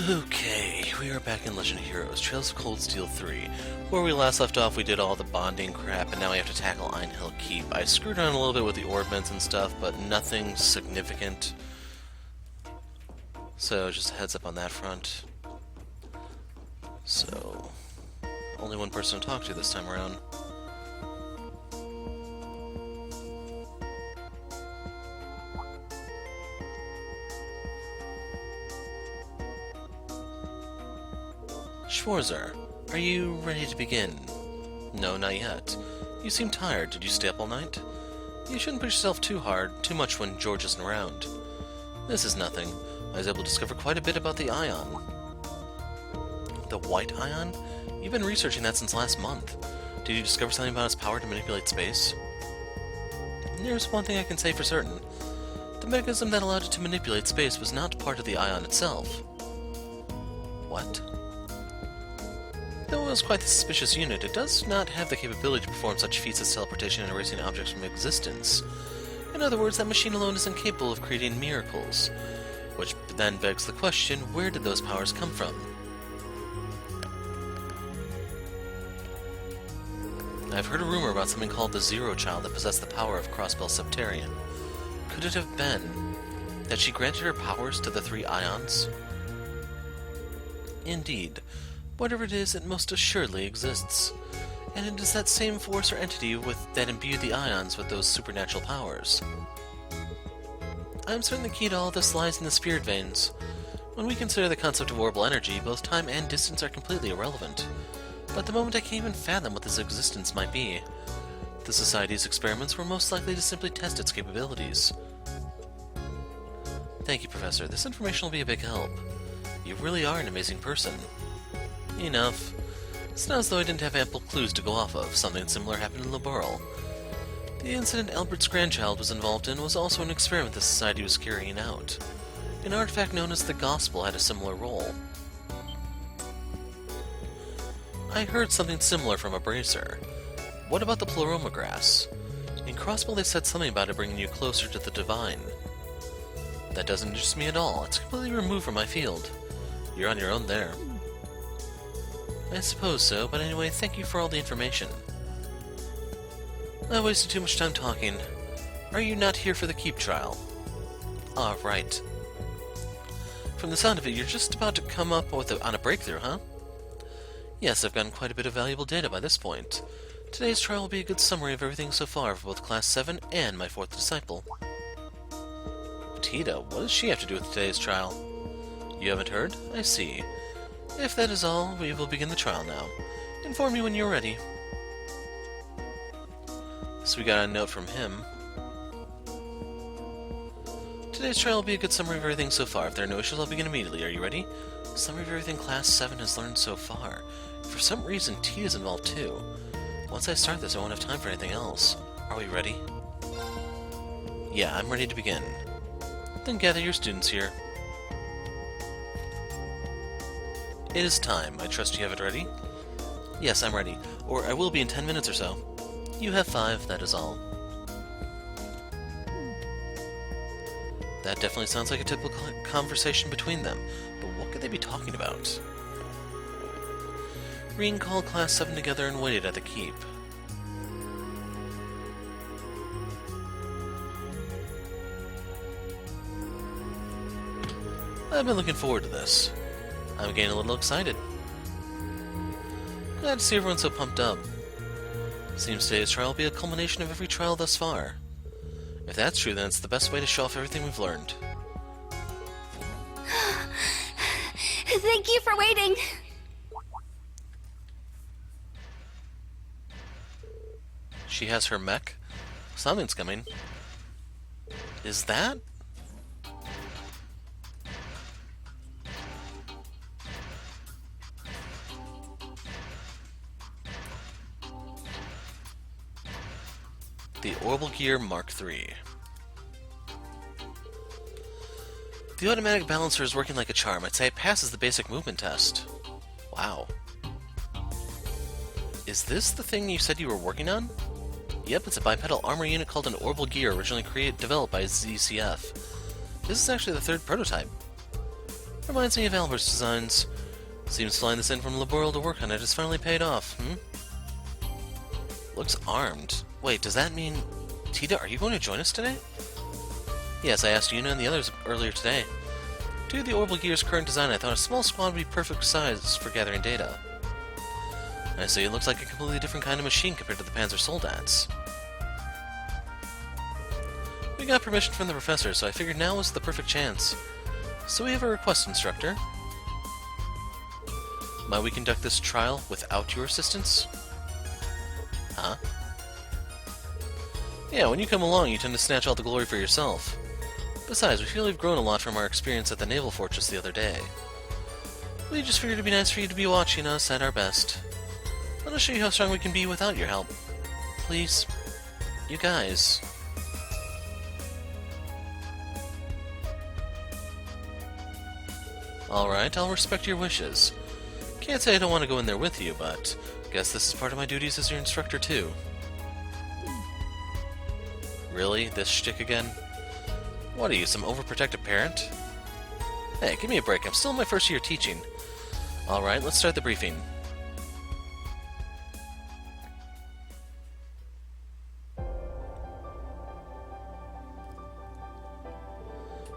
Okay, we are back in Legend of Heroes, Trails of Cold Steel 3. Where we last left off, we did all the bonding crap, and now we have to tackle Einhel Keep. I screwed around a little bit with the orbments and stuff, but nothing significant. So, just a heads up on that front. So, only one person to talk to this time around. Schwarzer, are you ready to begin? No, not yet. You seem tired. Did you stay up all night? You shouldn't push yourself too much when George isn't around. This is nothing. I was able to discover quite a bit about the Ion. The White Ion? You've been researching that since last month. Did you discover something about its power to manipulate space? There's one thing I can say for certain. The mechanism that allowed it to manipulate space was not part of the Ion itself. What? Though it was quite the suspicious unit, it does not have the capability to perform such feats as teleportation and erasing objects from existence. In other words, that machine alone is incapable of creating miracles. Which then begs the question, where did those powers come from? I've heard a rumor about something called the Zero Child that possessed the power of Crossbell Septarian. Could it have been that she granted her powers to the three Ions? Indeed. Whatever it is, it most assuredly exists. And it is that same force or entity that imbued the Ions with those supernatural powers. I am certain the key to all this lies in the spirit veins. When we consider the concept of orbital energy, both time and distance are completely irrelevant. But at the moment I can't even fathom what this existence might be. The Society's experiments were most likely to simply test its capabilities. Thank you, Professor. This information will be a big help. You really are an amazing person. Enough. It's not as though I didn't have ample clues to go off of. Something similar happened in Laboral. The incident Albert's grandchild was involved in was also an experiment the Society was carrying out. An artifact known as the Gospel had a similar role. I heard something similar from a bracer. What about the Pleroma grass? In Crossbell they said something about it bringing you closer to the divine. That doesn't interest me at all. It's completely removed from my field. You're on your own there. I suppose so, but anyway, thank you for all the information. I wasted too much time talking. Are you not here for the Keep trial? Ah, right. From the sound of it, you're just about to come up on a breakthrough, huh? Yes, I've gotten quite a bit of valuable data by this point. Today's trial will be a good summary of everything so far for both Class 7 and my fourth disciple. Tita, what does she have to do with today's trial? You haven't heard? I see. If that is all, we will begin the trial now. Inform me when you're ready. So we got a note from him. Today's trial will be a good summary of everything so far. If there are no issues, I'll begin immediately. Are you ready? Summary of everything Class 7 has learned so far. For some reason, T is involved too. Once I start this, I won't have time for anything else. Are we ready? Yeah, I'm ready to begin. Then gather your students here. It is time. I trust you have it ready? Yes, I'm ready. Or I will be in 10 minutes or so. You have 5, that is all. That definitely sounds like a typical conversation between them. But what could they be talking about? Reen called Class 7 together and waited at the keep. I've been looking forward to this. I'm getting a little excited. Glad to see everyone so pumped up. Seems today's trial will be a culmination of every trial thus far. If that's true, then it's the best way to show off everything we've learned. Thank you for waiting. She has her mech? Something's coming. Is that? The Orbital Gear Mark III. The automatic balancer is working like a charm. I'd say it passes the basic movement test. Wow. Is this the thing you said you were working on? Yep, it's a bipedal armor unit called an Orbital Gear, originally developed by ZCF. This is actually the third prototype. Reminds me of Albert's designs. Seems flying this in from Laboral to work on it has finally paid off, Looks armed. Wait, does that mean... Tita, are you going to join us today? Yes, I asked Yuna and the others earlier today. Due to the Orbital Gear's current design, I thought a small squad would be perfect size for gathering data. I see, it looks like a completely different kind of machine compared to the Panzer Soldats. We got permission from the professor, so I figured now was the perfect chance. So we have a request, Instructor. Might we conduct this trial without your assistance? Huh? Yeah, when you come along, you tend to snatch all the glory for yourself. Besides, we feel we've grown a lot from our experience at the Naval Fortress the other day. We just figured it'd be nice for you to be watching us at our best. Let us show you how strong we can be without your help. Please. You guys. Alright, I'll respect your wishes. Can't say I don't want to go in there with you, but guess this is part of my duties as your instructor too. Really? This shtick again? What are you, some overprotective parent? Hey, give me a break, I'm still in my first year teaching. Alright, let's start the briefing.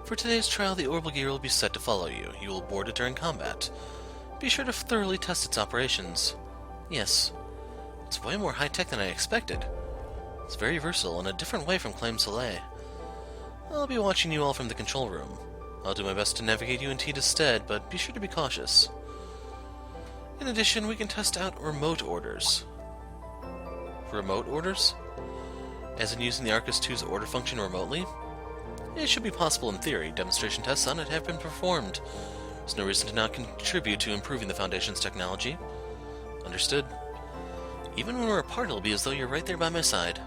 For today's trial, the orbital gear will be set to follow you. You will board it during combat. Be sure to thoroughly test its operations. Yes, it's way more high-tech than I expected. It's very versatile in a different way from Claim Soleil. I'll be watching you all from the control room. I'll do my best to navigate you in Tita's stead, but be sure to be cautious. In addition, we can test out remote orders. Remote orders? As in using the Arcus 2's order function remotely? It should be possible in theory. Demonstration tests on it have been performed. There's no reason to not contribute to improving the Foundation's technology. Understood? Even when we're apart, it'll be as though you're right there by my side.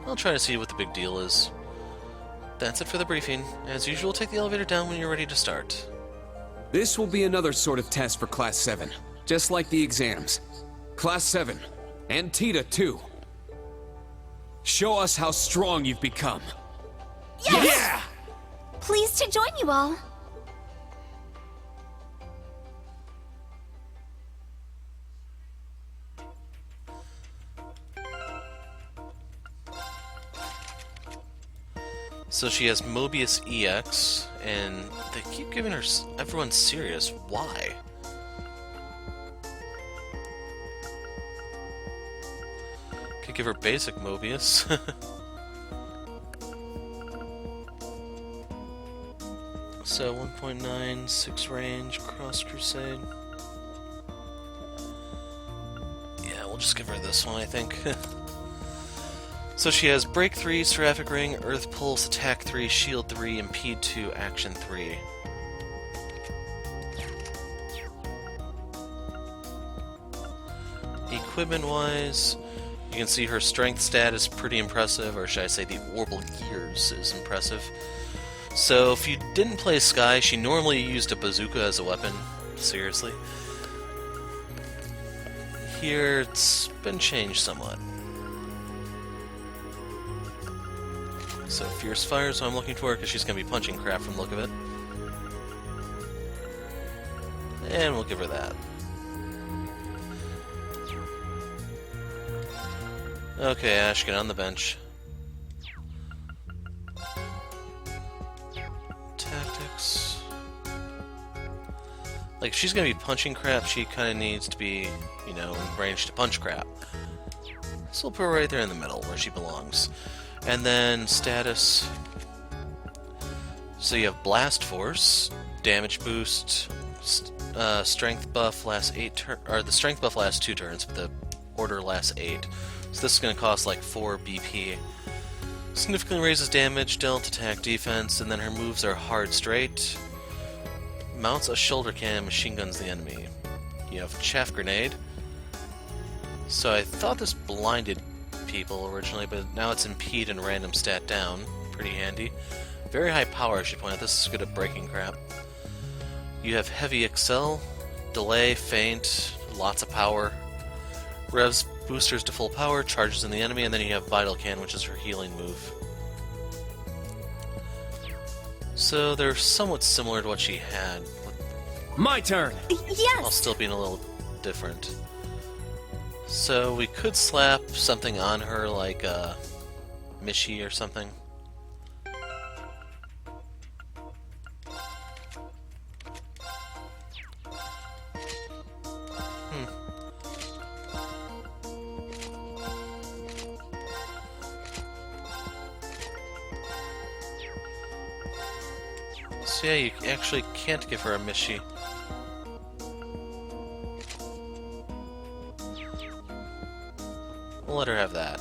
I'll try to see what the big deal is. That's it for the briefing. As usual, take the elevator down when you're ready to start. This will be another sort of test for Class 7, just like the exams. Class 7, and Tita too. Show us how strong you've become. Yes! Yeah! Pleased to join you all. So she has Mobius EX, and they keep giving her everyone serious. Why? Could give her basic Mobius. So 1.96 range, Cross Crusade. Yeah, we'll just give her this one, I think. So she has Break 3, Seraphic Ring, Earth Pulse, Attack 3, Shield 3, Impede 2, Action 3. Equipment-wise, you can see her Strength stat is pretty impressive, or should I say the Orbital Gears is impressive. So if you didn't play Sky, she normally used a bazooka as a weapon. Seriously. Here, it's been changed somewhat. So Fierce Fire is what I'm looking for, because she's going to be punching crap from the look of it. And we'll give her that. Okay, Ash, get on the bench. Tactics. Like, if she's going to be punching crap, she kind of needs to be, you know, in range to punch crap. So we'll put her right there in the middle, where she belongs. And then status. So you have Blast Force, damage boost, strength buff lasts 8 turns, or the strength buff lasts 2 turns, but the order lasts 8. So this is going to cost like 4 BP. Significantly raises damage, dealt, attack, defense, and then her moves are hard straight. Mounts a shoulder cannon, machine guns the enemy. You have Chaff Grenade. So I thought this blinded people originally, but now it's impede and random stat down. Pretty handy. Very high power, I should point out. This is good at breaking crap. You have Heavy Excel, Delay, Feint, lots of power. Revs boosters to full power, charges in the enemy, and then you have Vital Can, which is her healing move. So they're somewhat similar to what she had, My turn! while Yes! still being a little different. So we could slap something on her like a Mishi or something. So yeah, you actually can't give her a Mishi. We'll let her have that.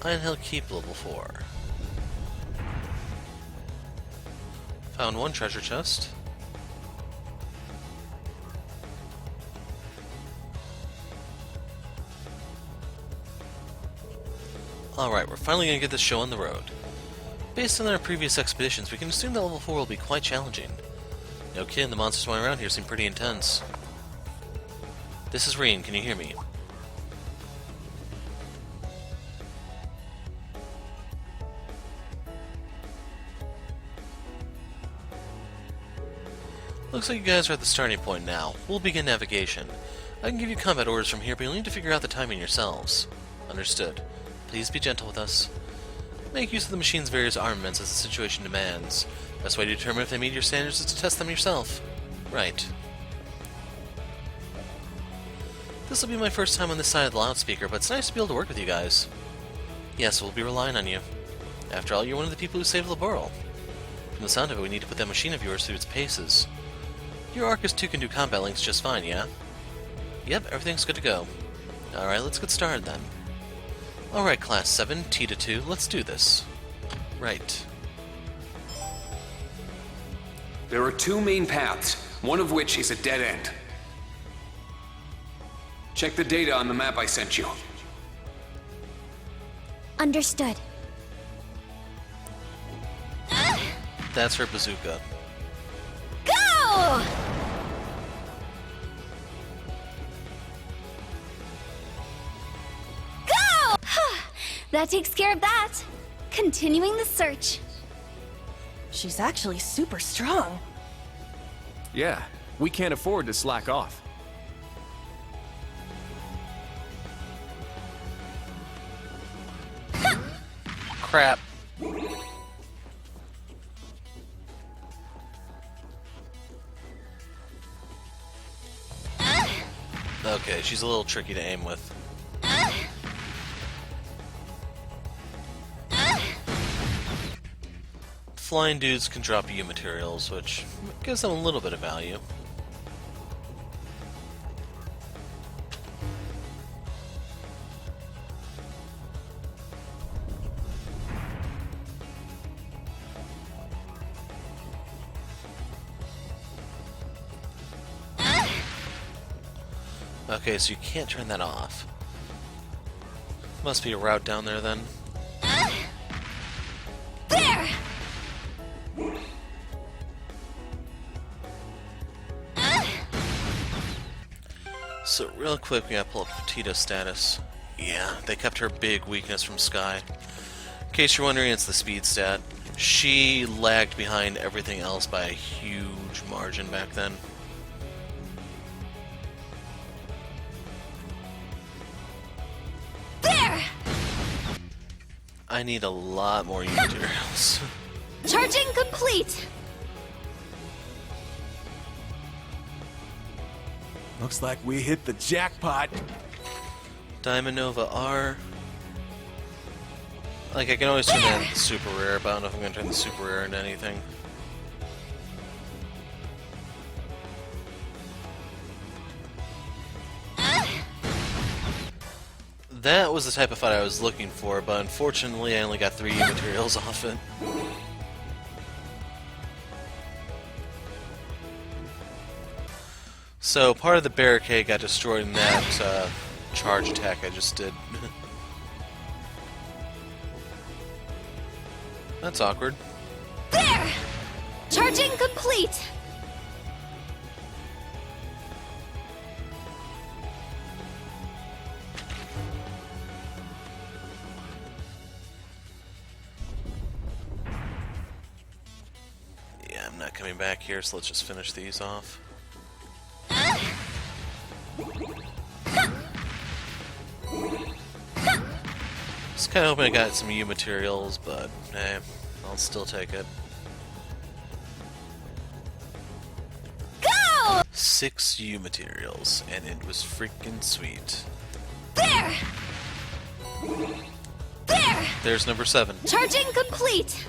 Einhel Keep level 4. Found one treasure chest. Alright, we're finally gonna get this show on the road. Based on our previous expeditions, we can assume that level 4 will be quite challenging. No kidding, the monsters flying around here seem pretty intense. This is Rain, can you hear me? Looks like you guys are at the starting point now. We'll begin navigation. I can give you combat orders from here, but you'll need to figure out the timing yourselves. Understood. Please be gentle with us. Make use of the machine's various armaments as the situation demands. Best way to determine if they meet your standards is to test them yourself. Right. This will be my first time on this side of the loudspeaker, but it's nice to be able to work with you guys. Yes, we'll be relying on you. After all, you're one of the people who saved Laboral. From the sound of it, we need to put that machine of yours through its paces. Your Arcus 2 can do combat links just fine, yeah? Yep, everything's good to go. Alright, let's get started then. Alright, Class 7, Tita 2, let's do this. Right. There are two main paths, one of which is a dead end. Check the data on the map I sent you. Understood. That's her bazooka. Go! Go! That takes care of that. Continuing the search. She's actually super strong. Yeah, we can't afford to slack off. Crap. Okay, she's a little tricky to aim with. Flying dudes can drop EU materials, which gives them a little bit of value. Okay, so you can't turn that off. Must be a route down there then. There! So real quick, we gotta pull up Tita's status. Yeah, they kept her big weakness from Sky. In case you're wondering, it's the speed stat. She lagged behind everything else by a huge margin back then. There! I need a lot more EU materials. Charging complete! Looks like we hit the jackpot. Diamond Nova R. Like, I can always turn that into super rare, but I don't know if I'm gonna turn the super rare into anything. That was the type of fight I was looking for, but unfortunately I only got 3 materials off it. So part of the barricade got destroyed in that charge attack I just did. That's awkward. There! Charging complete! Yeah, I'm not coming back here, so let's just finish these off. Just kind of hoping I got some U materials, but I'll still take it. Go! 6 U materials, and it was freaking sweet. There! There! There's number 7. Charging complete!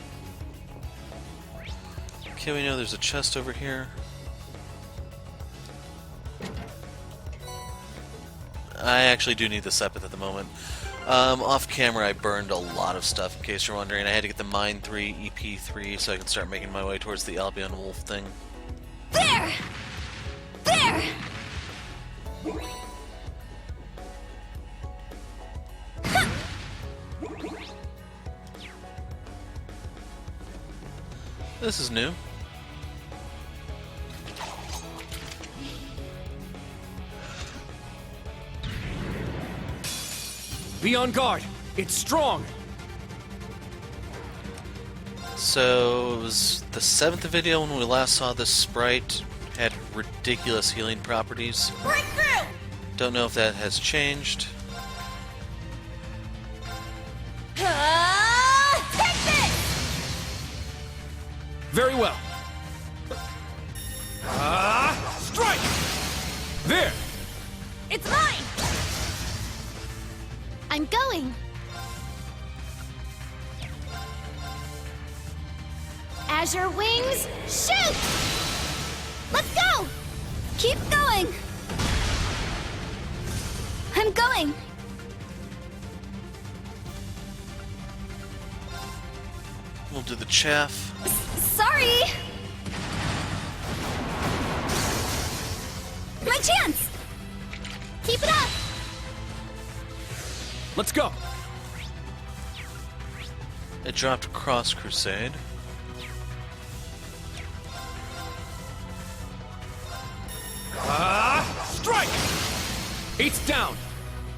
Okay, we know there's a chest over here. I actually do need the Sepith at the moment. Off camera I burned a lot of stuff, in case you're wondering. I had to get the Mine 3, EP 3, so I can start making my way towards the Albion Wolf thing. There! There! This is new. Be on guard! It's strong! So, it was the 7th video when we last saw this sprite. Had ridiculous healing properties. Breakthrough! Don't know if that has changed. Take this! Very well. Strike! There! It's mine! I'm going. Azure wings, shoot! Let's go! Keep going! I'm going. We'll do the chaff. Sorry! My chance! Keep it up! Let's go! It dropped Cross Crusade. Strike! 8's down!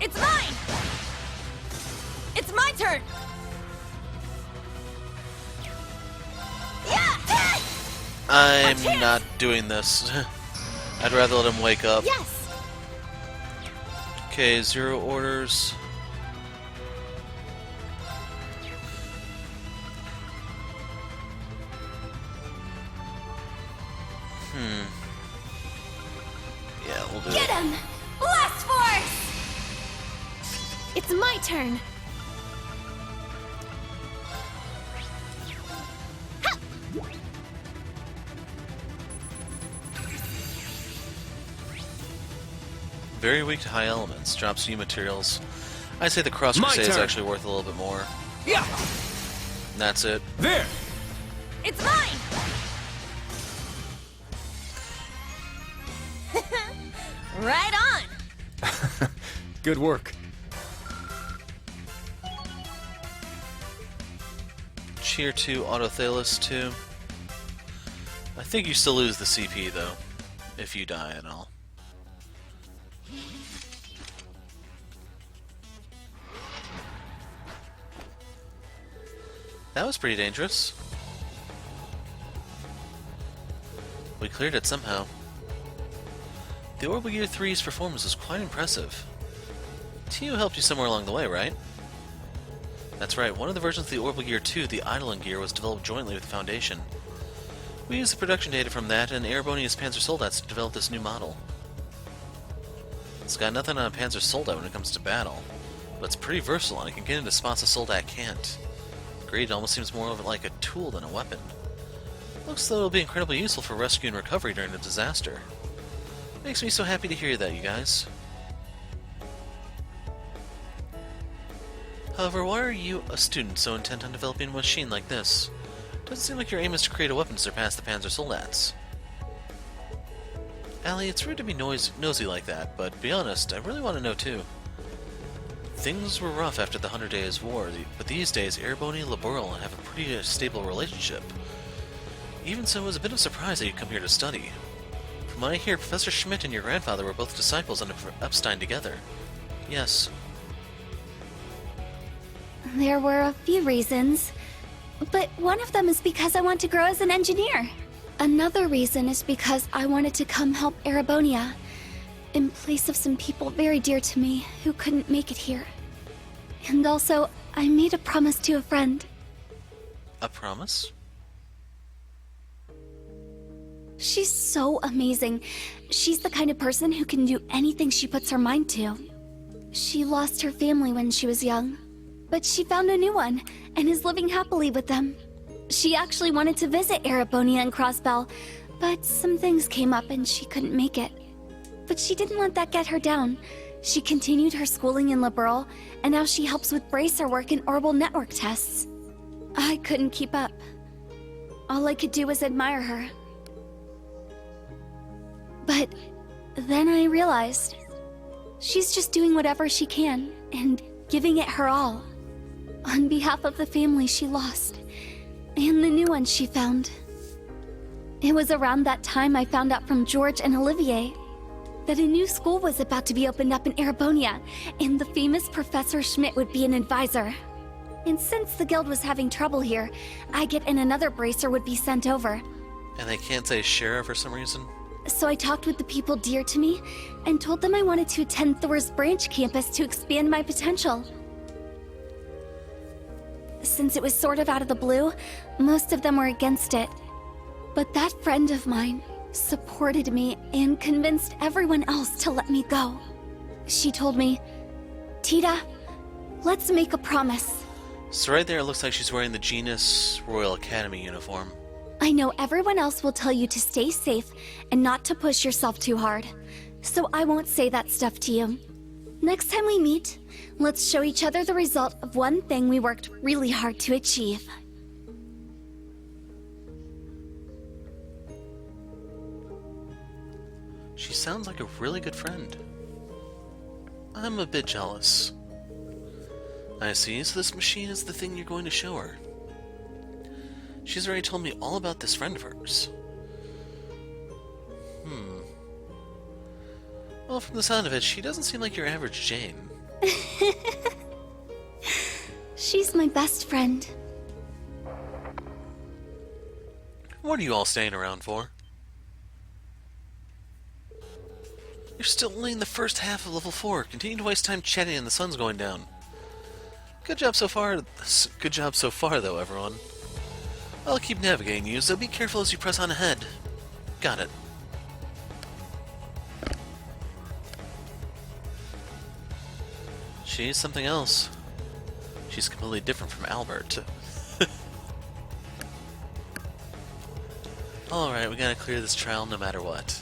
It's mine! It's my turn! Yeah! I'm not doing this. I'd rather let him wake up. Yes! Okay, 0 orders. Yeah, we'll do Get it. him! Blast Force! It's my turn. Ha! Very weak to high elements. Drops U materials. I'd say the Cross My Crusade is turn. actually worth a little bit more. Yeah! And that's it. There! It's mine! Right on! Good work. Cheer 2, Autothalus 2. I think you still lose the CP though, if you die at all. That was pretty dangerous. We cleared it somehow. The Orbital Gear 3's performance was quite impressive. TU helped you somewhere along the way, right? That's right, one of the versions of the Orbital Gear 2, the Eidolon Gear, was developed jointly with the Foundation. We used the production data from that and Erebonius Panzer Soldats to develop this new model. It's got nothing on a Panzer Soldat when it comes to battle, but it's pretty versatile and it can get into spots a Soldat can't. Agreed, it almost seems more of it like a tool than a weapon. Looks though it'll be incredibly useful for rescue and recovery during a disaster. Makes me so happy to hear that, you guys. However, why are you, a student, so intent on developing a machine like this? Doesn't seem like your aim is to create a weapon to surpass the Panzer Soldats. Allie, it's rude to be nosy like that, but be honest, I really want to know too. Things were rough after the 100 Days War, but these days, Ereboni and Laboral have a pretty stable relationship. Even so, it was a bit of a surprise that you'd come here to study. From what I hear, Professor Schmidt and your grandfather were both disciples under Epstein together. Yes. There were a few reasons, but one of them is because I want to grow as an engineer. Another reason is because I wanted to come help Erebonia, in place of some people very dear to me who couldn't make it here. And also, I made a promise to a friend. A promise? She's so amazing. She's the kind of person who can do anything she puts her mind to. She lost her family when she was young, but she found a new one and is living happily with them. She actually wanted to visit Erebonia and Crossbell, but some things came up and she couldn't make it. But she didn't let that get her down. She continued her schooling in Liberal, and now she helps with bracer work and orbital network tests. I couldn't keep up. All I could do was admire her. But then I realized she's just doing whatever she can and giving it her all on behalf of the family she lost and the new one she found. It was around that time I found out from George and Olivier that a new school was about to be opened up in Erebonia, and the famous Professor Schmidt would be an advisor. And since the guild was having trouble here, Agate and another bracer would be sent over. And they can't say sheriff for some reason? So I talked with the people dear to me and told them I wanted to attend Thor's branch campus to expand my potential. Since it was sort of out of the blue, most of them were against it. But that friend of mine supported me and convinced everyone else to let me go. She told me, "Tita, let's make a promise." So right there it looks like she's wearing the Genus Royal Academy uniform. I know everyone else will tell you to stay safe and not to push yourself too hard, so I won't say that stuff to you. Next time we meet, let's show each other the result of one thing we worked really hard to achieve. She sounds like a really good friend. I'm a bit jealous. I see, so this machine is the thing you're going to show her. She's already told me all about this friend of hers. Well, from the sound of it, she doesn't seem like your average Jane. She's my best friend. What are you all staying around for? You're still only in the first half of level 4. Continue to waste time chatting and the sun's going down. Good job so far, though, everyone. I'll keep navigating you, so be careful as you press on ahead. Got it. She's something else. She's completely different from Albert. Alright, we gotta clear this trial no matter what.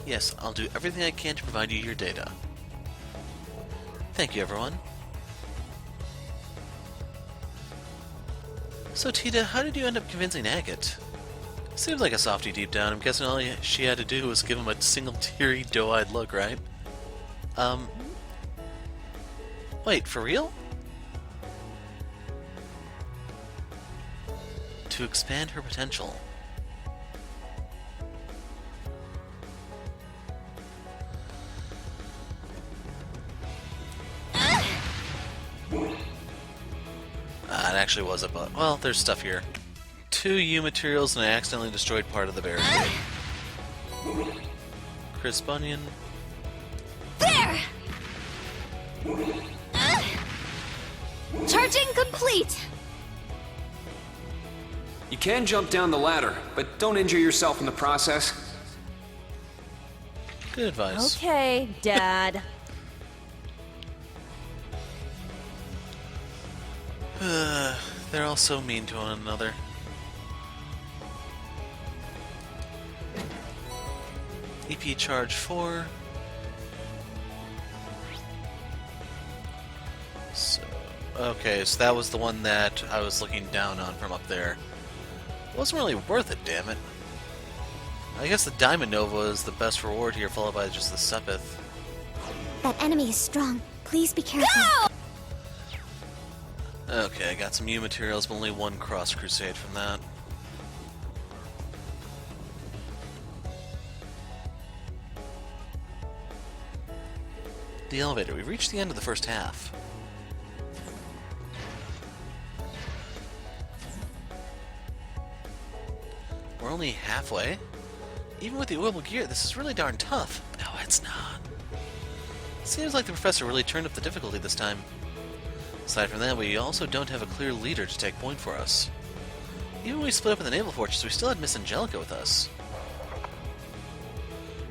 Yes, I'll do everything I can to provide you your data. Thank you, everyone. So, Tita, how did you end up convincing Agate? Seems like a softie deep down. I'm guessing all she had to do was give him a single teary, doe-eyed look, right? Wait, for real? To expand her potential. It actually was a bug. Well, there's stuff here. 2 U materials and I accidentally destroyed part of the barricade. Chris Bunyan. There! Charging complete! You can jump down the ladder, but don't injure yourself in the process. Good advice. Okay, Dad. They're all so mean to one another. EP charge 4. So Okay, so that was the one that I was looking down on from up there. It wasn't really worth it, damn it. I guess the Diamond Nova is the best reward here, followed by just the Sepith. That enemy is strong. Please be careful. Okay, I got some U materials, but only one Cross Crusade from that. The elevator. We've reached the end of the first half. We're only halfway. Even with the oilable gear, this is really darn tough. No, it's not. Seems like the professor really turned up the difficulty this time. Aside from that, we also don't have a clear leader to take point for us. Even when we split up in the Naval Fortress, we still had Miss Angelica with us.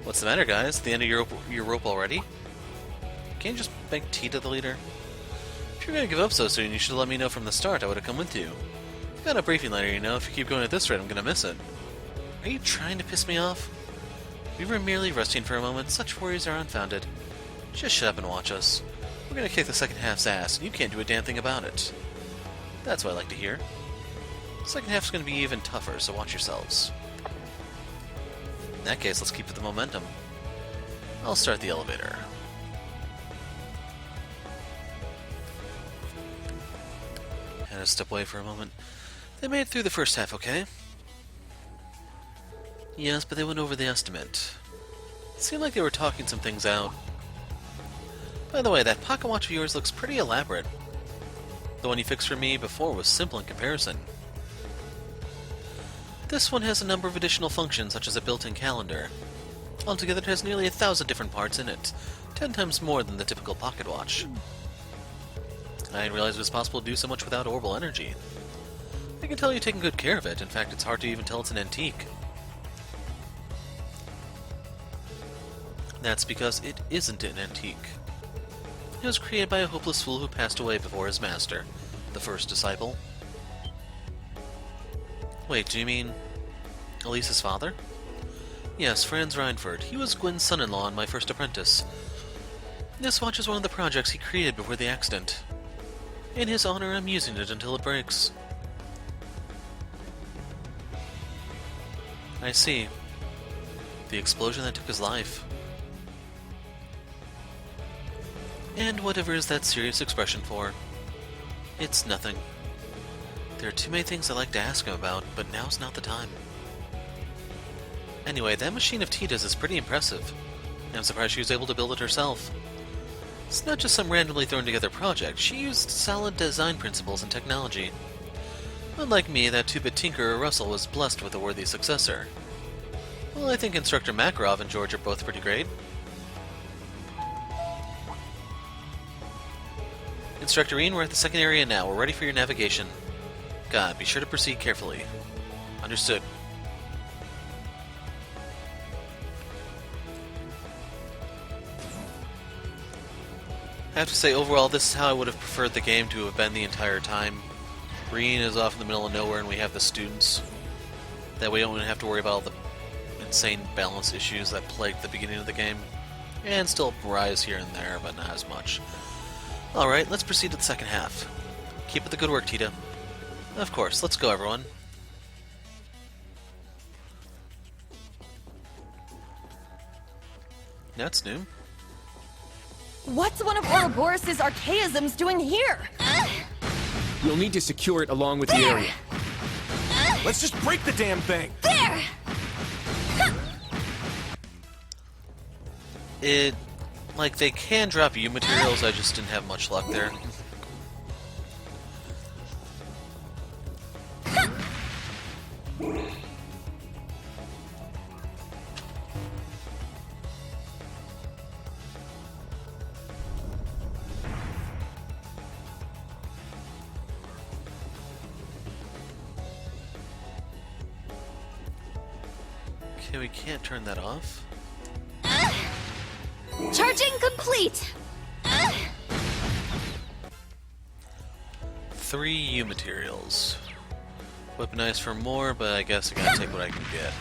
What's the matter, guys? The end of your rope already? Can't you just make Tita the leader? If you're gonna give up so soon, you should have let me know from the start. I would have come with you. I've got a briefing letter, you know. If you keep going at this rate, I'm gonna miss it. Are you trying to piss me off? We were merely resting for a moment. Such worries are unfounded. Just shut up and watch us. We're gonna kick the second half's ass, and you can't do a damn thing about it. That's what I like to hear. The second half's gonna be even tougher, so watch yourselves. In that case, let's keep with the momentum. I'll start the elevator. Had to step away for a moment. They made it through the first half, okay? Yes, but they went over the estimate. It seemed like they were talking some things out. By the way, that pocket watch of yours looks pretty elaborate. The one you fixed for me before was simple in comparison. This one has a number of additional functions, such as a built-in calendar. Altogether, it has nearly 1,000 different parts in it, 10 times more than the typical pocket watch. I didn't realize it was possible to do so much without orbital energy. I can tell you've taken good care of it. In fact, it's hard to even tell it's an antique. That's because it isn't an antique. It was created by a hopeless fool who passed away before his master, the first disciple. Wait, do you mean Elise's father? Yes, Franz Reinford. He was Guin's son-in-law and my first apprentice. This watch is one of the projects he created before the accident. In his honor, I'm using it until it breaks. I see. The explosion that took his life. And whatever is that serious expression for? It's nothing. There are too many things I'd like to ask him about, but now's not the time. Anyway, that machine of Tita's is pretty impressive. I'm surprised she was able to build it herself. It's not just some randomly thrown together project. She used solid design principles and technology. Unlike me, that 2-bit tinkerer Russell was blessed with a worthy successor. Well, I think Instructor Makarov and George are both pretty great. Instructor Ian, we're at the second area now. We're ready for your navigation. God, be sure to proceed carefully. Understood. I have to say, overall, this is how I would have preferred the game to have been the entire time. Green is off in the middle of nowhere and we have the students. That way we don't have to worry about all the insane balance issues that plagued the beginning of the game. And still rise here and there, but not as much. Alright, let's proceed to the second half. Keep up the good work, Tita. Of course, let's go, everyone. That's new. What's one of Ouroboros' archaisms doing here? We'll need to secure it along with the area. Let's just break the damn thing! There! Like, they can drop U materials, I just didn't have much luck there. Okay, we can't turn that off. Charging complete! 3 U materials. Weaponized for more, but I guess I gotta take what I can get.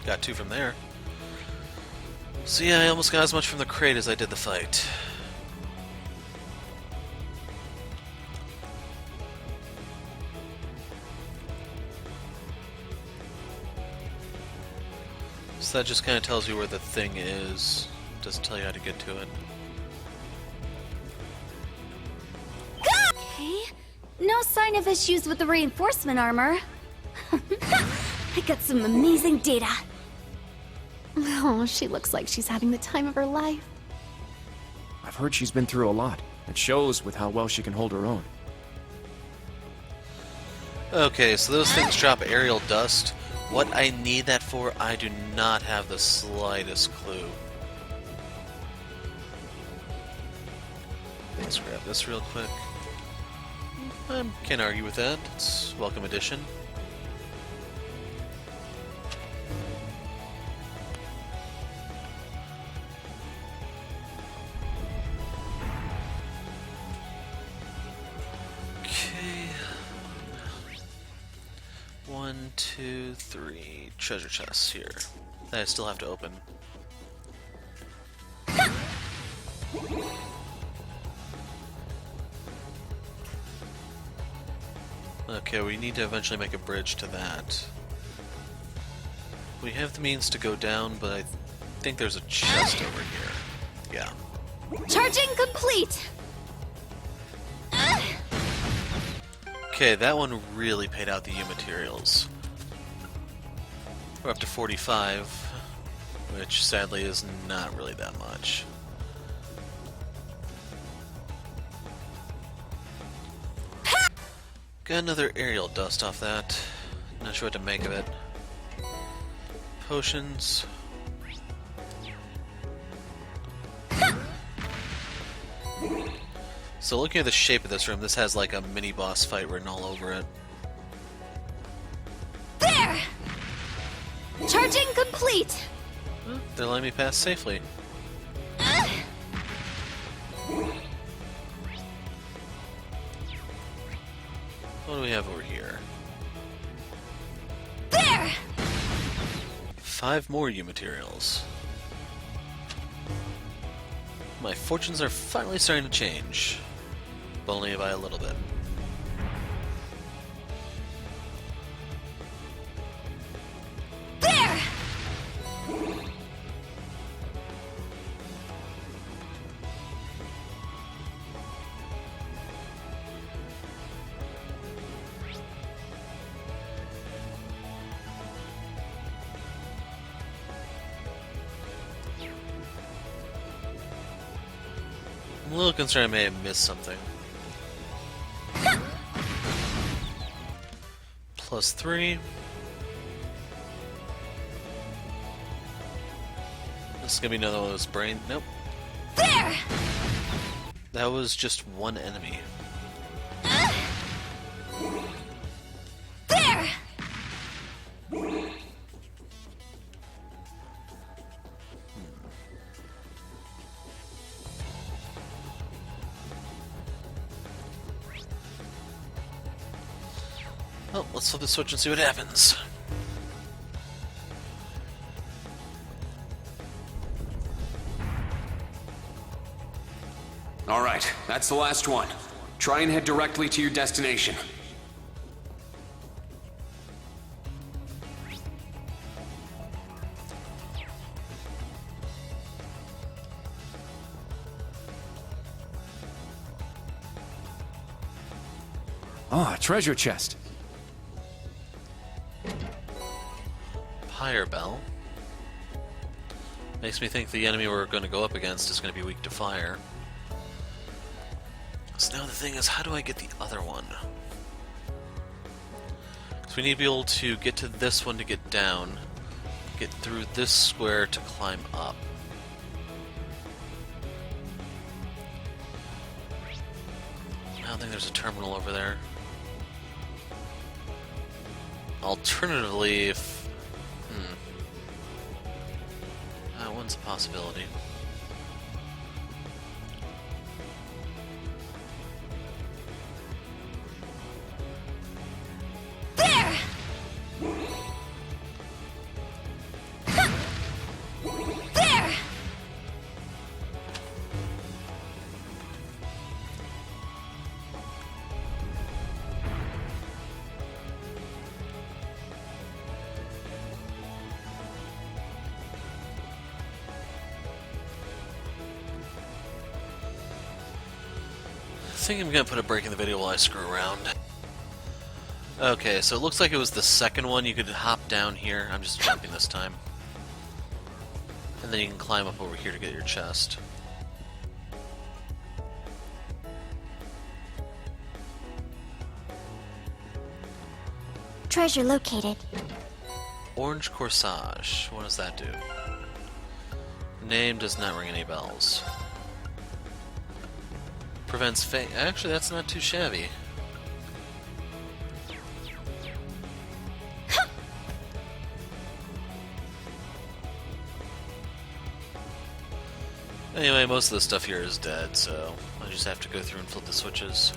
Got 2 from there. So yeah, I almost got as much from the crate as I did the fight. So that just kind of tells you where the thing is. Doesn't tell you how to get to it. Okay. No sign of issues with the reinforcement armor. I got some amazing data. Oh, she looks like she's having the time of her life. I've heard she's been through a lot. It shows with how well she can hold her own. Okay, so those things drop aerial dust. What I need that for, I do not have the slightest clue. Let's grab this real quick. I can't argue with that. It's a welcome addition. Okay. 1, 2, 3 treasure chests here that I still have to open. Okay, we need to eventually make a bridge to that. We have the means to go down, but I think there's a chest over here. Yeah. Charging complete! Okay, that one really paid out the U materials. We're up to 45, which sadly is not really that much. Got another aerial dust off that. Not sure what to make of it. Potions. So looking at the shape of this room, this has like a mini boss fight written all over it. There! Charging complete! Well, they're letting me pass safely. What do we have over here? There! 5 more U materials. My fortunes are finally starting to change. But only by a little bit. There! I'm a little concerned I may have missed something. +3. This is gonna be another one of those brain. Nope. There! That was just one enemy. There! Well, let's flip the switch and see what happens. Alright, that's the last one. Try and head directly to your destination. Ah, treasure chest. Pyre Bell. Makes me think the enemy we're going to go up against is going to be weak to fire. So now the thing is, how do I get the other one? So we need to be able to get to this one to get down, get through this square to climb up. I don't think there's a terminal over there. Alternatively, if... That one's a possibility. There! There! think I'm gonna put a break in the video while I screw around. Okay, so it looks like it was the second one. You could hop down here. I'm just jumping this time. And then you can climb up over here to get your chest. Treasure located. Orange corsage. What does that do? Name does not ring any bells. Prevents fate. Actually, that's not too shabby. Anyway, most of the stuff here is dead, so I just have to go through and flip the switches.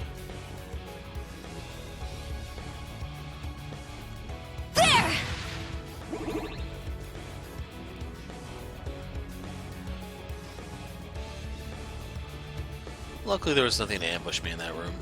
There! Luckily, there was nothing to ambush me in that room.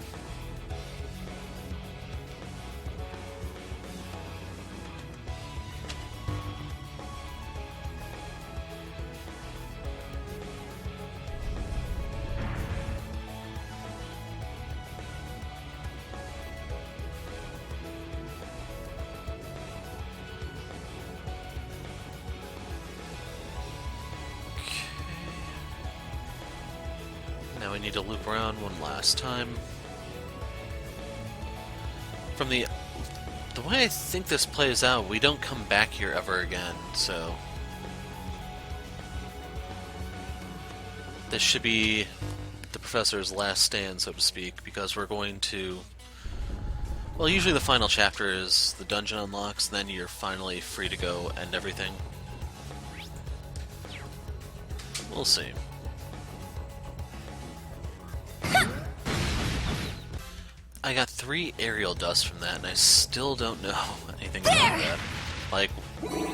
Now we need to loop around one last time. From the way I think this plays out, we don't come back here ever again, so this should be the professor's last stand, so to speak, because we're going to... Well, usually the final chapter is the dungeon unlocks, then you're finally free to go end everything. We'll see. I got 3 aerial dust from that, and I still don't know anything about that. Like,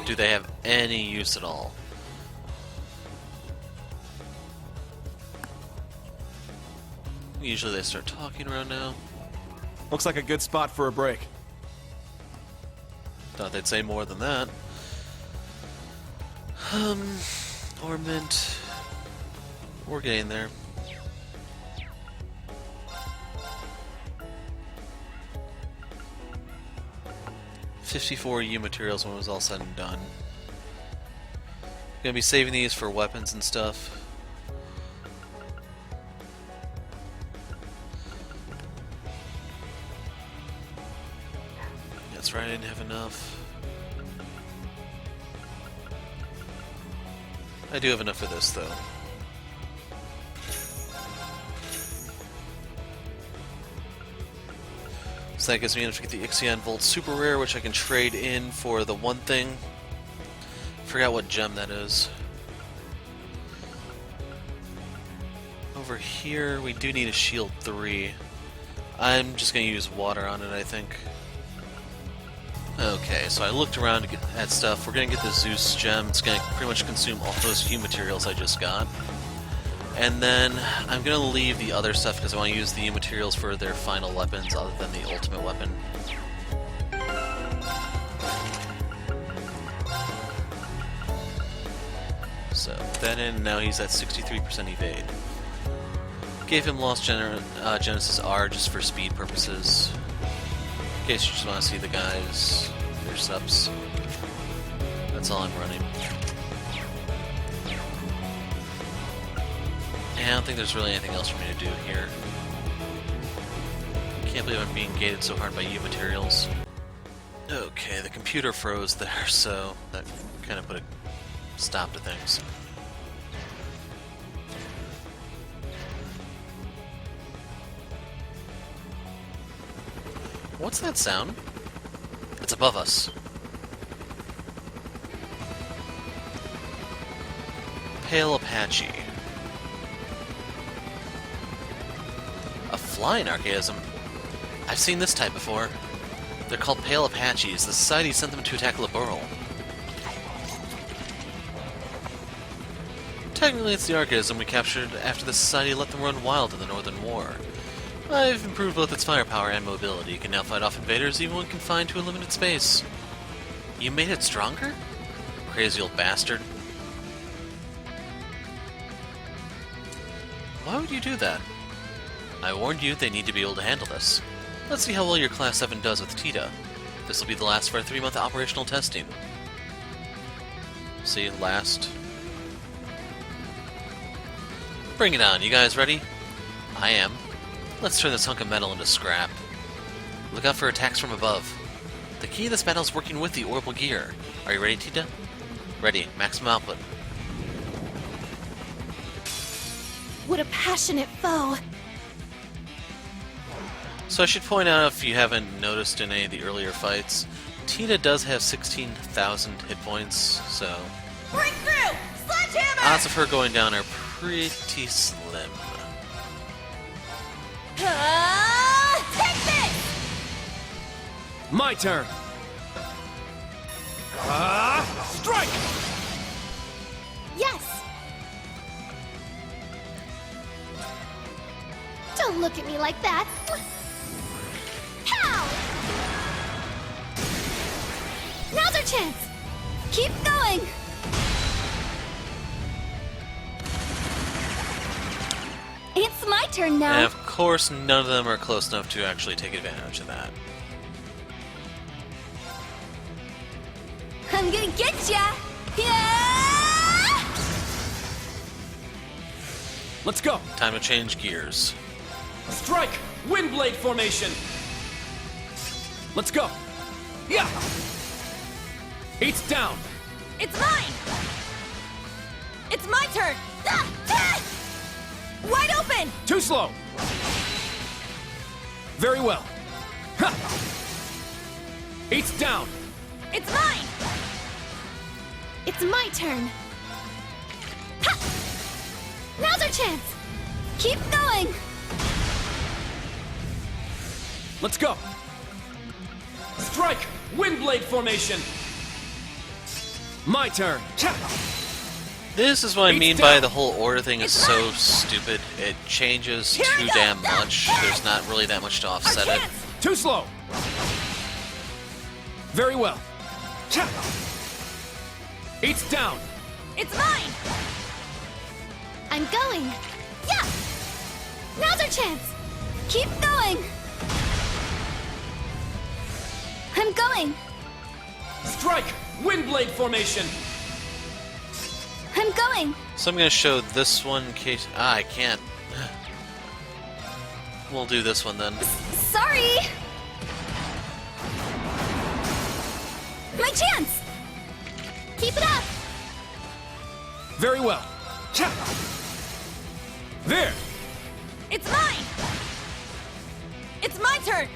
do they have any use at all? Usually they start talking around now. Looks like a good spot for a break. Thought they'd say more than that. Ornament. We're getting there. $54 U materials when it was all said and done. Gonna be saving these for weapons and stuff. That's right, I didn't have enough. I do have enough for this, though. So that gives me enough to get the Ixion Volt Super Rare, which I can trade in for the one thing. Forgot what gem that is. Over here, we do need a Shield 3. I'm just going to use water on it, I think. Okay, so I looked around at stuff. We're going to get the Zeus gem. It's going to pretty much consume all those U materials I just got. And then I'm going to leave the other stuff because I want to use the U materials for their final weapons other than the ultimate weapon. So, put that in, now he's at 63% evade. Gave him Lost Genesis R just for speed purposes. In case you just want to see the guys, their subs. That's all I'm running. And I don't think there's really anything else for me to do here. Can't believe I'm being gated so hard by U materials. Okay, the computer froze there, so that kind of put a stop to things. What's that sound? It's above us. Pale Apache. A flying archaism? I've seen this type before. They're called Pale Apaches. The Society sent them to attack Liberal. Technically, it's the archaism we captured after the Society let them run wild in the Northern War. I've improved both its firepower and mobility. It can now fight off invaders even when confined to a limited space. You made it stronger? Crazy old bastard. Why would you do that? I warned you they need to be able to handle this. Let's see how well your Class 7 does with Tita. This will be the last of our 3-month operational testing. See, last. Bring it on, you guys ready? I am. Let's turn this hunk of metal into scrap. Look out for attacks from above. The key to this battle is working with the orbital gear. Are you ready, Tita? Ready. Maximum output. What a passionate foe. So I should point out, if you haven't noticed in any of the earlier fights, Tita does have 16,000 hit points, so Breakthrough! Sledgehammer! odds of her going down are pretty slim. Take this! My turn! Strike! Yes! Don't look at me like that! Pow! Now's our chance! Keep going! It's my turn now! And of course, none of them are close enough to actually take advantage of that. I'm gonna get ya! Yeah! Let's go! Time to change gears. Strike! Windblade formation! Let's go! Yeah! Eight's down! It's mine! It's my turn! Wide open! Too slow! Very well. Ha! Eight's down! It's mine! It's my turn! Ha! Now's our chance! Keep going! Let's go! Strike! Windblade formation! My turn! Cha! This is what I Eight's mean by down. the whole order thing is It's so mine. stupid. It changes Here we too go. damn much. There's not really that much to Our offset it. chance! Too slow! Very well. Cha! Eight's down! It's mine! I'm going! Yeah! Now's our chance! Keep going! I'm going! Strike! Windblade formation! I'm going! So I'm going to show this one in case... I can't. We'll do this one then. Sorry! My chance! Keep it up! Very well. Cha! There! It's mine! It's my turn!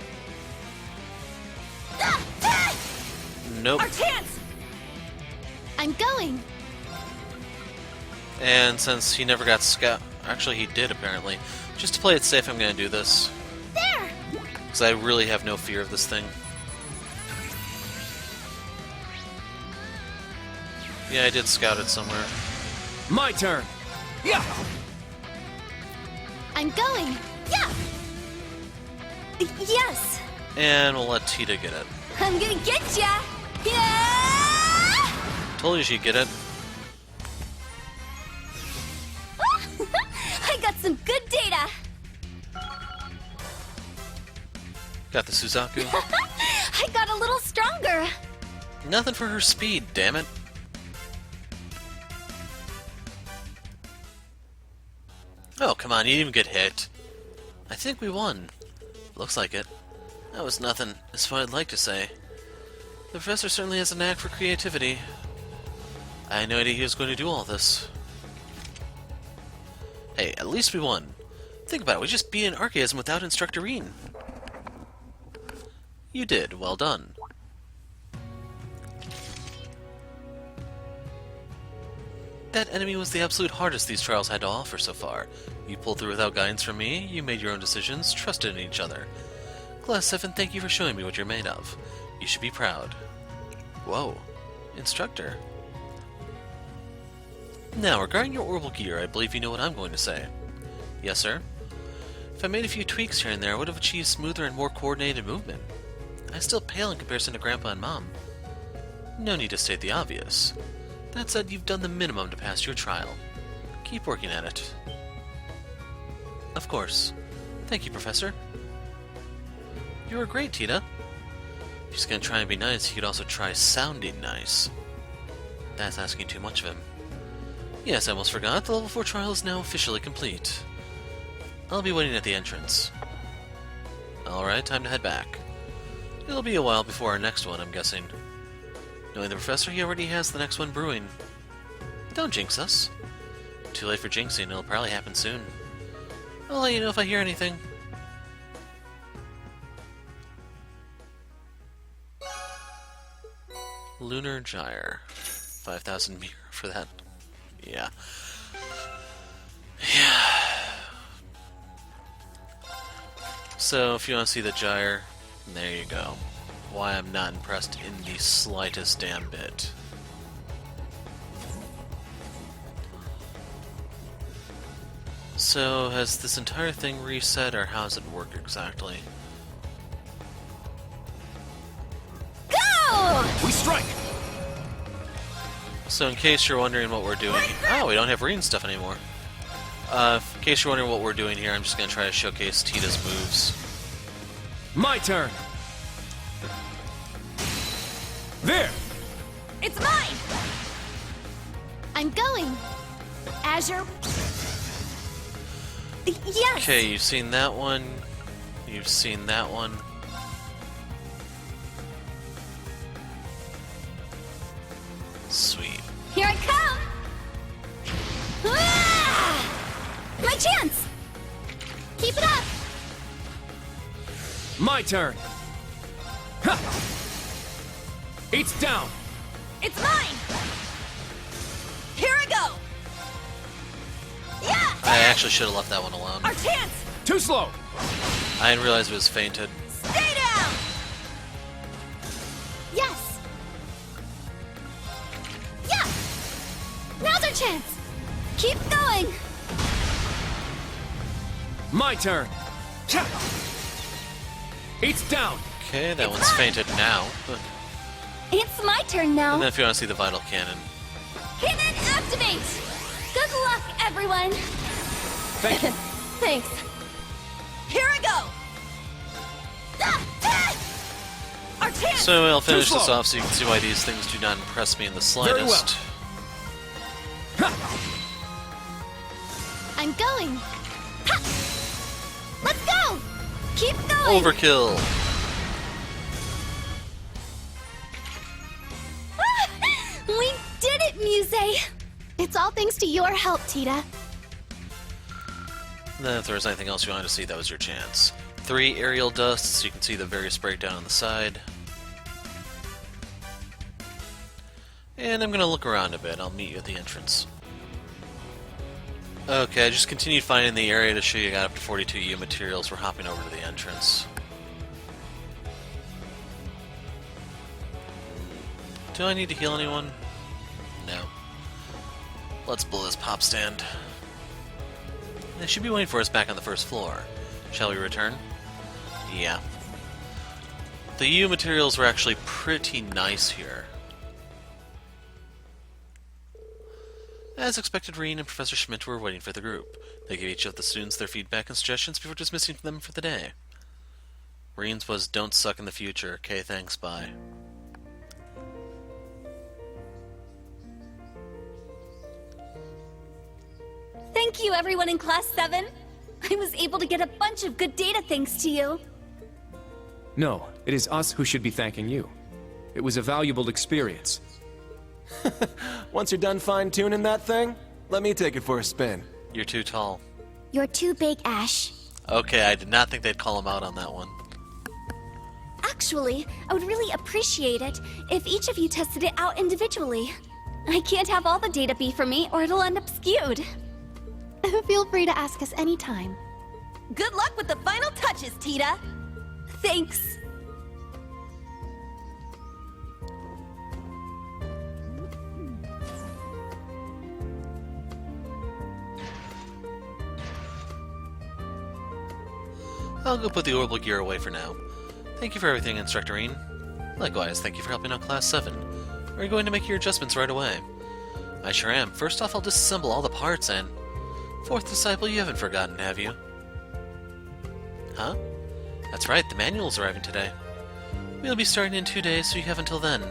Nope. Our chance! I'm going! And since he never got scout... Actually, he did, apparently. Just to play it safe, I'm going to do this. There! Because I really have no fear of this thing. Yeah, I did scout it somewhere. My turn! Yeah! I'm going! Yeah! Yes! And we'll let Tita get it. I'm gonna get ya! Yeah! Told you she'd get it. I got some good data! Got the Suzaku. I got a little stronger! Nothing for her speed, damn it. Oh, come on, you didn't even get hit. I think we won. Looks like it. That was nothing, is what I'd like to say. The professor certainly has a knack for creativity. I had no idea he was going to do all this. Hey, at least we won. Think about it, we just beat an Archaism without Instructor Guin. You did, well done. That enemy was the absolute hardest these trials had to offer so far. You pulled through without guidance from me, you made your own decisions, trusted in each other. Class 7, thank you for showing me what you're made of. You should be proud. Whoa. Instructor. Now, regarding your orbital gear, I believe you know what I'm going to say. Yes, sir? If I made a few tweaks here and there, I would have achieved smoother and more coordinated movement. I still pale in comparison to Grandpa and Mom. No need to state the obvious. That said, you've done the minimum to pass your trial. Keep working at it. Of course. Thank you, Professor. You were great, Tita. If he's gonna try and be nice, he could also try sounding nice. That's asking too much of him. Yes, I almost forgot. The level 4 trial is now officially complete. I'll be waiting at the entrance. Alright, time to head back. It'll be a while before our next one, I'm guessing. Knowing the Professor, he already has the next one brewing. Don't jinx us. Too late for jinxing, it'll probably happen soon. I'll let you know if I hear anything. Lunar Gyre. 5,000 mirror for that. Yeah. Yeah. So, if you want to see the gyre, there you go. Why I'm not impressed in the slightest damn bit. So, has this entire thing reset, or how does it work exactly? Go! We strike! So, in case you're wondering what we're doing... Oh, we don't have Reen stuff anymore. In case you're wondering what we're doing here, I'm just going to try to showcase Tita's moves. My turn! There! It's mine! I'm going. Azure. Yes! Okay, you've seen that one. You've seen that one. Sweet. Here I come! Ah! My chance! Keep it up! My turn! Ha! It's down! It's mine! Here I go! Yeah! I actually should have left that one alone. Our chance! Too slow! I didn't realize it was fainted. Stay down! Yes! Yeah! Now's our chance! Keep going! My turn! Ha! It's down! Okay, that one's fainted now. It's my turn now. And then if you want to see the vital cannon. Cannon activate! Good luck, everyone! Thank you. Thanks. Here I go! Our chance! So I'll finish this slow. off so you can see why these things do not impress me in the Very well. slightest. Ha! I'm going. Ha! Let's go! Keep going! Overkill! We did it, Muse! It's all thanks to your help, Tita. Then if there was anything else you wanted to see, that was your chance. 3 aerial dusts, so you can see the various breakdown on the side. And I'm gonna look around a bit. I'll meet you at the entrance. Okay, I just continued finding the area to show you got up to 42 U materials. We're hopping over to the entrance. Do I need to heal anyone? No. Let's blow this pop stand. They should be waiting for us back on the first floor. Shall we return? Yeah. The U materials were actually pretty nice here. As expected, Reen and Professor Schmidt were waiting for the group. They gave each of the students their feedback and suggestions before dismissing them for the day. Reen's was "Don't suck in the future. Okay, thanks, bye." Thank you, everyone in Class 7. I was able to get a bunch of good data thanks to you. No, it is us who should be thanking you. It was a valuable experience. Once you're done fine-tuning that thing, let me take it for a spin. You're too tall. You're too big, Ash. Okay, I did not think they'd call him out on that one. Actually, I would really appreciate it if each of you tested it out individually. I can't have all the data be for me, or it'll end up skewed. Feel free to ask us anytime. Good luck with the final touches, Tita! Thanks. I'll go put the orbital gear away for now. Thank you for everything, Instructor Reen. Likewise, thank you for helping out Class 7. Are you going to make your adjustments right away? I sure am. First off, I'll disassemble all the parts and... Fourth Disciple, you haven't forgotten, have you? Huh? That's right, the manual's arriving today. We'll be starting in 2 days, so you have until then.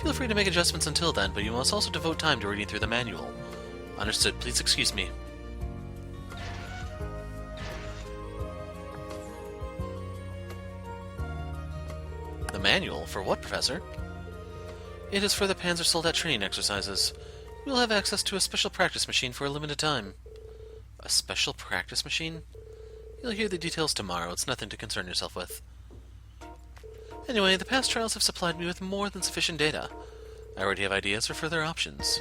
Feel free to make adjustments until then, but you must also devote time to reading through the manual. Understood. Please excuse me. The manual? For what, Professor? It is for the Panzersoldat training exercises. We'll have access to a special practice machine for a limited time. A special practice machine? You'll hear the details tomorrow. It's nothing to concern yourself with. Anyway, the past trials have supplied me with more than sufficient data. I already have ideas for further options.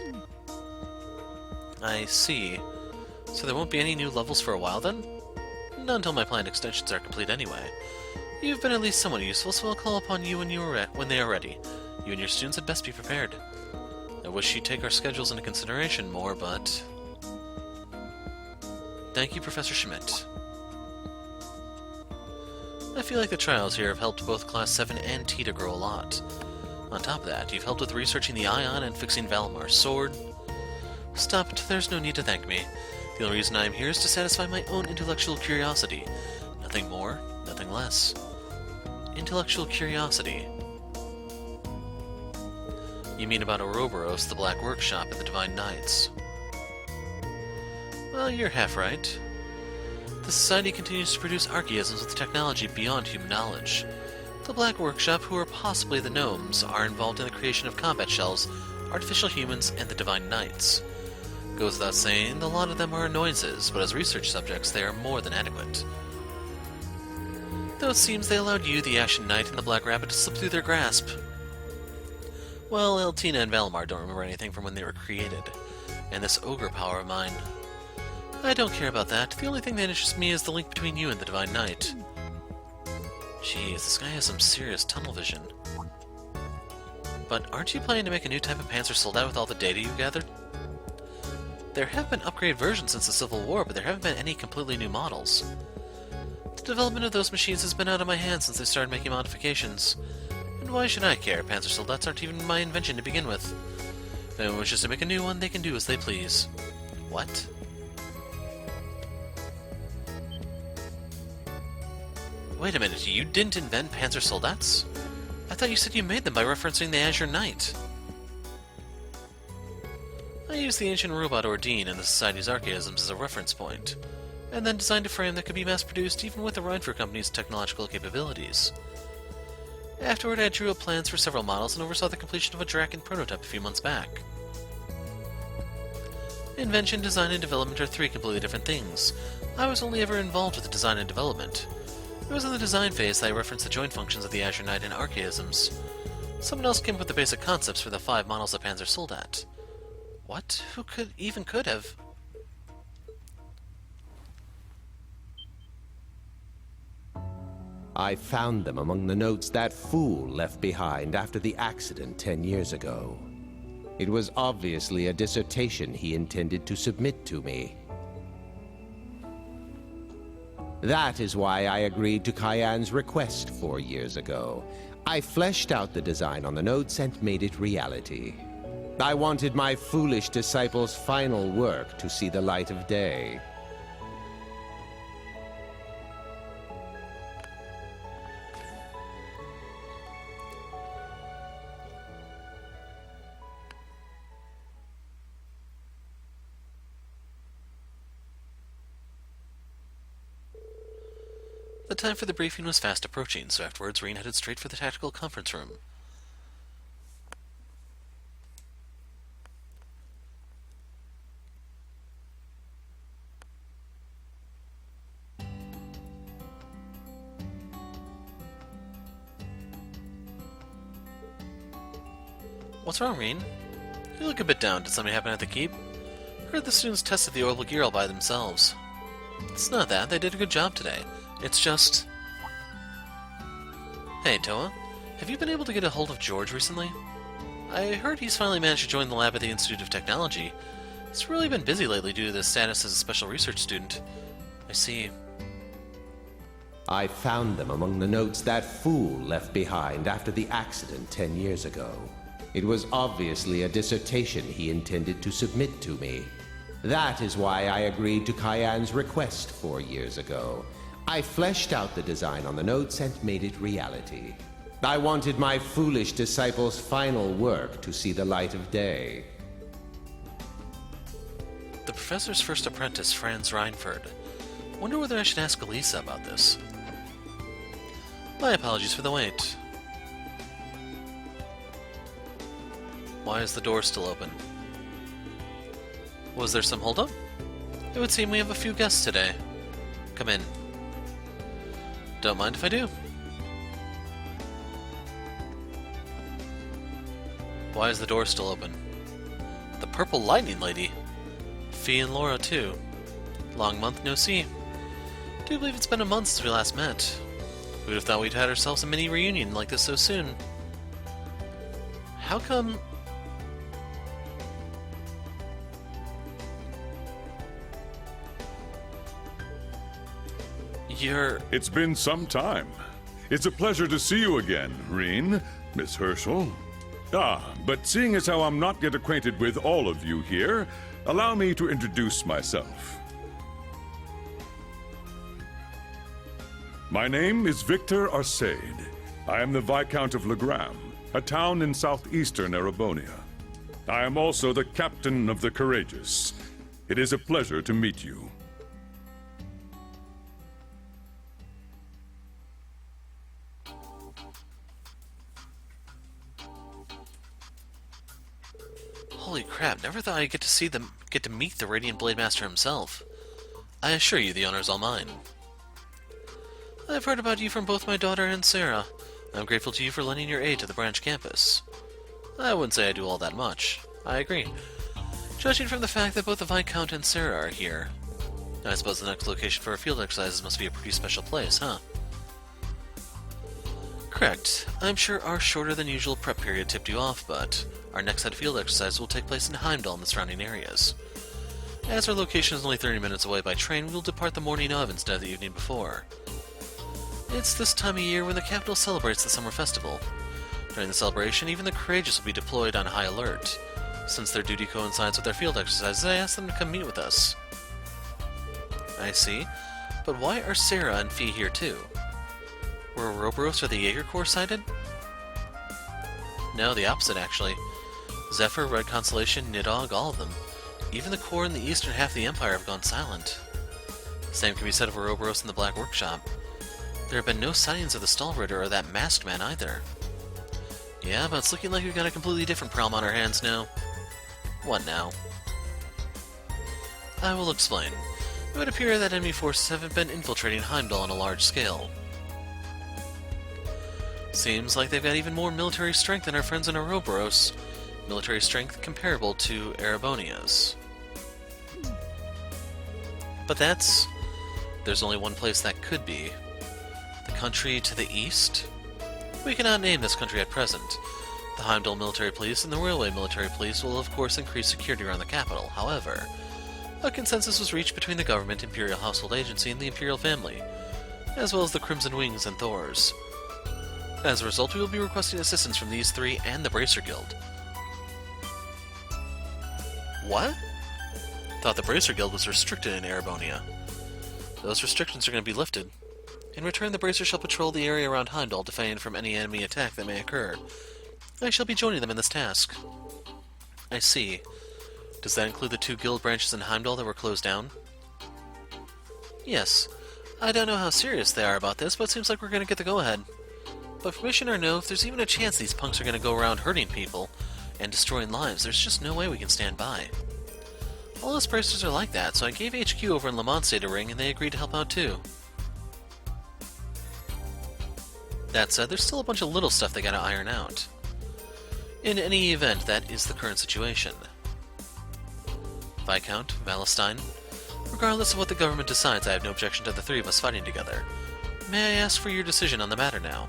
I see. So there won't be any new levels for a while then? Not until my planned extensions are complete anyway. You've been at least somewhat useful, so I'll call upon you when they are ready. You and your students had best be prepared. I wish you'd take our schedules into consideration more, but... Thank you, Professor Schmidt. I feel like the trials here have helped both Class 7 and T to grow a lot. On top of that, you've helped with researching the Ion and fixing Valmar's sword. Stop it, there's no need to thank me. The only reason I am here is to satisfy my own intellectual curiosity. Nothing more, nothing less. Intellectual curiosity. You mean about Ouroboros, the Black Workshop, and the Divine Knights. Well, you're half right. The Society continues to produce archaisms with technology beyond human knowledge. The Black Workshop, who are possibly the gnomes, are involved in the creation of combat shells, artificial humans, and the Divine Knights. Goes without saying, a lot of them are annoyances, but as research subjects they are more than adequate. Though it seems they allowed you, the Ashen Knight, and the Black Rabbit to slip through their grasp. Well, Eltina and Valimar don't remember anything from when they were created. And this ogre power of mine... I don't care about that. The only thing that interests me is the link between you and the Divine Knight. Jeez, this guy has some serious tunnel vision. But aren't you planning to make a new type of Panzersoldat with all the data you gathered? There have been upgraded versions since the Civil War, but there haven't been any completely new models. The development of those machines has been out of my hands since they started making modifications. And why should I care? Panzersoldats aren't even my invention to begin with. If anyone wishes to make a new one, they can do as they please. What? Wait a minute, you didn't invent Panzersoldats? I thought you said you made them by referencing the Azure Knight. I used the ancient robot Ordine and the Society's archaisms as a reference point, and then designed a frame that could be mass-produced even with the Reinfer Company's technological capabilities. Afterward, I drew up plans for several models and oversaw the completion of a Draken prototype a few months back. Invention, design, and development are three completely different things. I was only ever involved with the design and development. It was in the design phase that I referenced the joint functions of the Azure Knight and archaisms. Someone else came up with the basic concepts for the 5 models of Panzersoldat. What? Who could have? I found them among the notes that fool left behind after the accident 10 years ago. It was obviously a dissertation he intended to submit to me. That is why I agreed to Kyan's request 4 years ago. I fleshed out the design on the notes and made it reality. I wanted my foolish disciple's final work to see the light of day. The time for the briefing was fast approaching, so afterwards Rean headed straight for the tactical conference room. What's wrong, Rean? You look a bit down. Did something happen at the keep? Heard the students tested the orbital gear all by themselves. It's not that. They did a good job today. It's just... Hey, Toa. Have you been able to get a hold of George recently? I heard he's finally managed to join the lab at the Institute of Technology. He's really been busy lately due to his status as a special research student. I see. I found them among the notes that fool left behind after the accident 10 years ago. It was obviously a dissertation he intended to submit to me. That is why I agreed to Kyan's request 4 years ago. I fleshed out the design on the notes and made it reality. I wanted my foolish disciple's final work to see the light of day. The professor's first apprentice, Franz Reinford. Wonder whether I should ask Elisa about this. My apologies for the wait. Why is the door still open? Was there some holdup? It would seem we have a few guests today. Come in. Don't mind if I do. Why is the door still open? The Purple Lightning Lady. Fee and Laura, too. Long month no see. Do believe it's been a month since we last met. Who'd have thought we'd had ourselves a mini reunion like this so soon? How come... You're... It's been some time. It's a pleasure to see you again, Reen, Miss Herschel. But seeing as how I'm not yet acquainted with all of you here, allow me to introduce myself. My name is Victor Arseid. I am the Viscount of Legram, a town in southeastern Erebonia. I am also the Captain of the Courageous. It is a pleasure to meet you. Holy crap, never thought I'd get to meet the Radiant Blade Master himself. I assure you the honor's all mine. I've heard about you from both my daughter and Sarah. I'm grateful to you for lending your aid to the branch campus. I wouldn't say I do all that much. I agree. Judging from the fact that both the Viscount and Sarah are here, I suppose the next location for our field exercises must be a pretty special place, huh? Correct. I'm sure our shorter than usual prep period tipped you off, but our next set of field exercises will take place in Heimdall and the surrounding areas. As our location is only 30 minutes away by train, we will depart the morning of instead of the evening before. It's this time of year when the capital celebrates the summer festival. During the celebration, even the courageous will be deployed on high alert. Since their duty coincides with their field exercises, I asked them to come meet with us. I see. But why are Sarah and Fee here too? Were Ouroboros or the Jaeger Corps sighted? No, the opposite actually. Zephyr, Red Constellation, Nidhogg, all of them. Even the Corps in the eastern half of the Empire have gone silent. Same can be said of Ouroboros in the Black Workshop. There have been no sightings of the Stallritter or that masked man either. Yeah, but it's looking like we've got a completely different problem on our hands now. What now? I will explain. It would appear that enemy forces have been infiltrating Heimdall on a large scale. Seems like they've got even more military strength than our friends in Ouroboros. Military strength comparable to Erebonia's. But there's only one place that could be. The country to the east? We cannot name this country at present. The Heimdall Military Police and the Railway Military Police will of course increase security around the capital. However, a consensus was reached between the government, Imperial Household Agency, and the Imperial family, as well as the Crimson Wings and Thors. As a result, we will be requesting assistance from these three and the Bracer Guild. What? Thought the Bracer Guild was restricted in Erebonia. Those restrictions are going to be lifted. In return, the Bracer shall patrol the area around Heimdall, defending from any enemy attack that may occur. I shall be joining them in this task. I see. Does that include the two guild branches in Heimdall that were closed down? Yes. I don't know how serious they are about this, but it seems like we're going to get the go-ahead. But permission or no, if there's even a chance these punks are going to go around hurting people and destroying lives, there's just no way we can stand by. All us Bracers are like that, so I gave HQ over in Lamont State a ring, and they agreed to help out too. That said, there's still a bunch of little stuff they gotta iron out. In any event, that is the current situation. Viscount, Valestein, regardless of what the government decides, I have no objection to the three of us fighting together. May I ask for your decision on the matter now?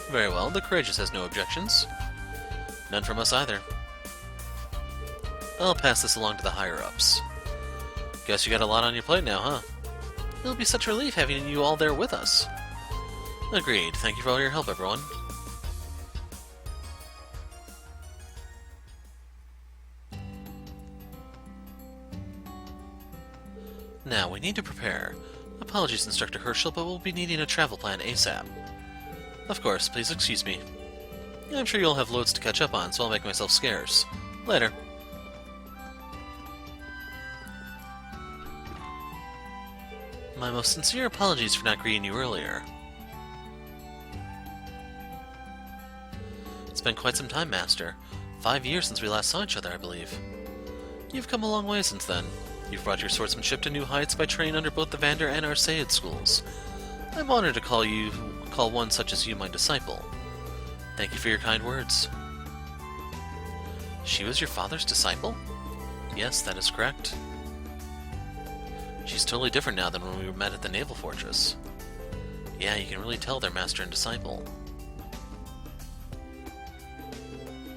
Very well, the Courageous has no objections. None from us either. I'll pass this along to the higher-ups. Guess you got a lot on your plate now, huh? It'll be such a relief having you all there with us. Agreed. Thank you for all your help, everyone. Now, we need to prepare. A Apologies, Instructor Herschel, but we'll be needing a travel plan ASAP. Of course, please excuse me. I'm sure you'll have loads to catch up on, so I'll make myself scarce. Later. My most sincere apologies for not greeting you earlier. It's been quite some time, Master. 5 years since we last saw each other, I believe. You've come a long way since then. You've brought your swordsmanship to new heights by training under both the Vander and Arseid schools. I'm honored to call one such as you my disciple. Thank you for your kind words. She was your father's disciple? Yes, that is correct. She's totally different now than when we met at the naval fortress. Yeah, you can really tell they're master and disciple.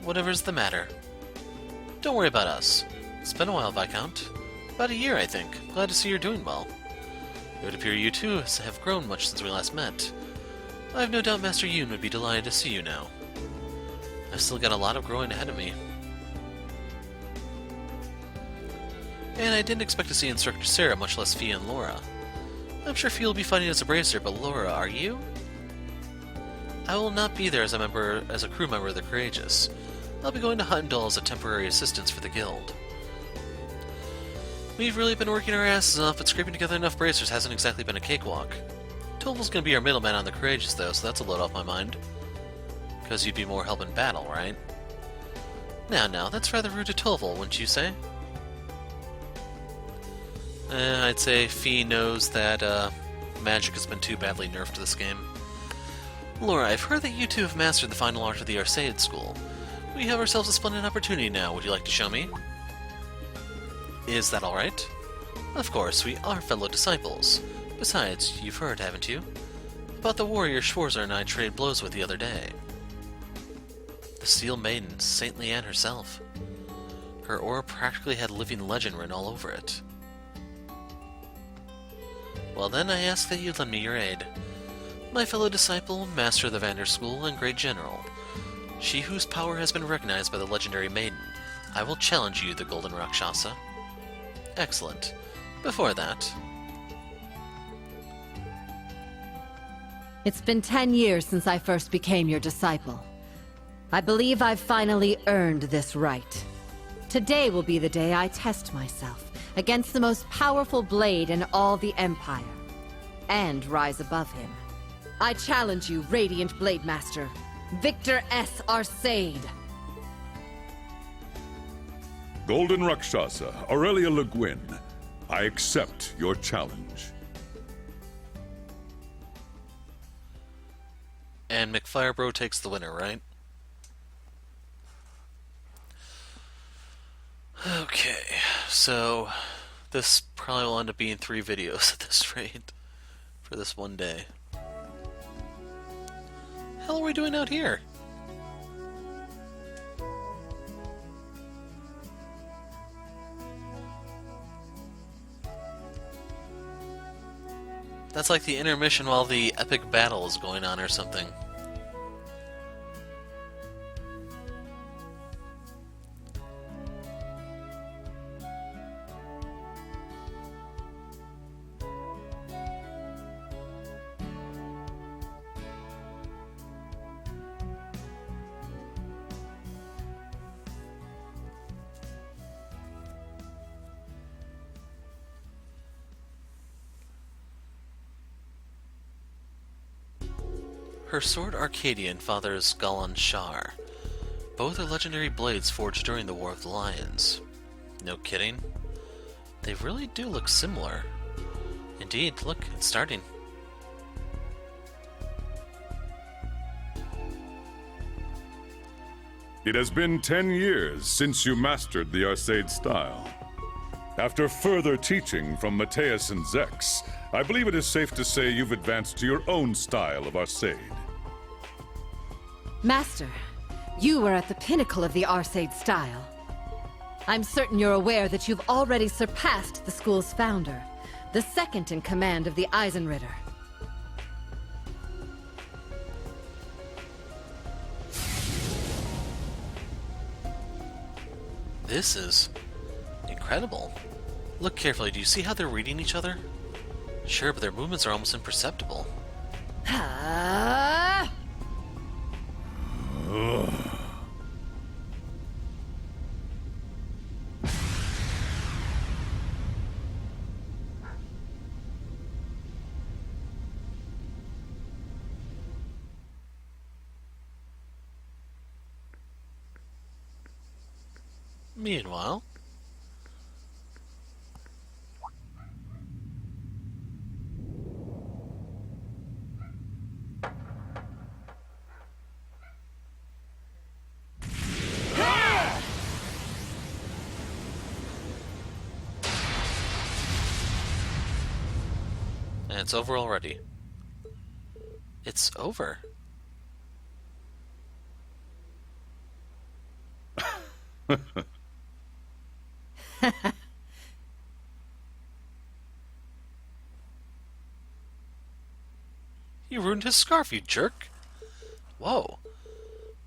Whatever's the matter. Don't worry about us. It's been a while, Viscount. About a year, I think. Glad to see you're doing well. It would appear you too have grown much since we last met. I have no doubt Master Yoon would be delighted to see you now. I've still got a lot of growing ahead of me. And I didn't expect to see Instructor Sarah, much less Fia and Laura. I'm sure Fia will be fighting as a bracer, but Laura, are you? I will not be there as a crew member of the Courageous. I'll be going to Huttendall as a temporary assistance for the guild. We've really been working our asses off, but scraping together enough bracers hasn't exactly been a cakewalk. Toval's gonna be our middleman on the Courageous, though, so that's a load off my mind. Because you'd be more help in battle, right? Now, that's rather rude to Toval, wouldn't you say? I'd say Fee knows that magic has been too badly nerfed this game. Laura, I've heard that you two have mastered the final art of the Arseid school. We have ourselves a splendid opportunity now. Would you like to show me? Is that alright? Of course, we are fellow disciples. Besides, you've heard, haven't you? About the warrior Schwarzer and I traded blows with the other day. The Steel Maiden, Saint Leanne herself. Her aura practically had living legend written all over it. Well then, I ask that you lend me your aid. My fellow disciple, master of the Vander School, and great general. She whose power has been recognized by the legendary maiden. I will challenge you, the Golden Rakshasa. Excellent. Before that... It's been 10 years since I first became your disciple. I believe I've finally earned this right. Today will be the day I test myself against the most powerful blade in all the Empire, and rise above him. I challenge you, Radiant Blade Master, Victor S. Arseid. Golden Rakshasa, Aurelia Le Guin, I accept your challenge. And McFirebro takes the winner, right? Okay, so this probably will end up being 3 videos at this rate for this one day. Hell are we doing out here? That's like the intermission while the epic battle is going on or something. Her sword Arcadian fathers Galan Shar. Both are legendary blades forged during the War of the Lions. No kidding. They really do look similar. Indeed, look, it's starting. It has been 10 years since you mastered the Arseid style. After further teaching from Mateus and Zex, I believe it is safe to say you've advanced to your own style of Arseid. Master, you are at the pinnacle of the Arseid style. I'm certain you're aware that you've already surpassed the school's founder, the second in command of the Eisenritter. This is incredible. Look carefully, do you see how they're reading each other? Sure, but their movements are almost imperceptible. Meanwhile... And it's over already. It's over. You ruined his scarf, you jerk! Whoa.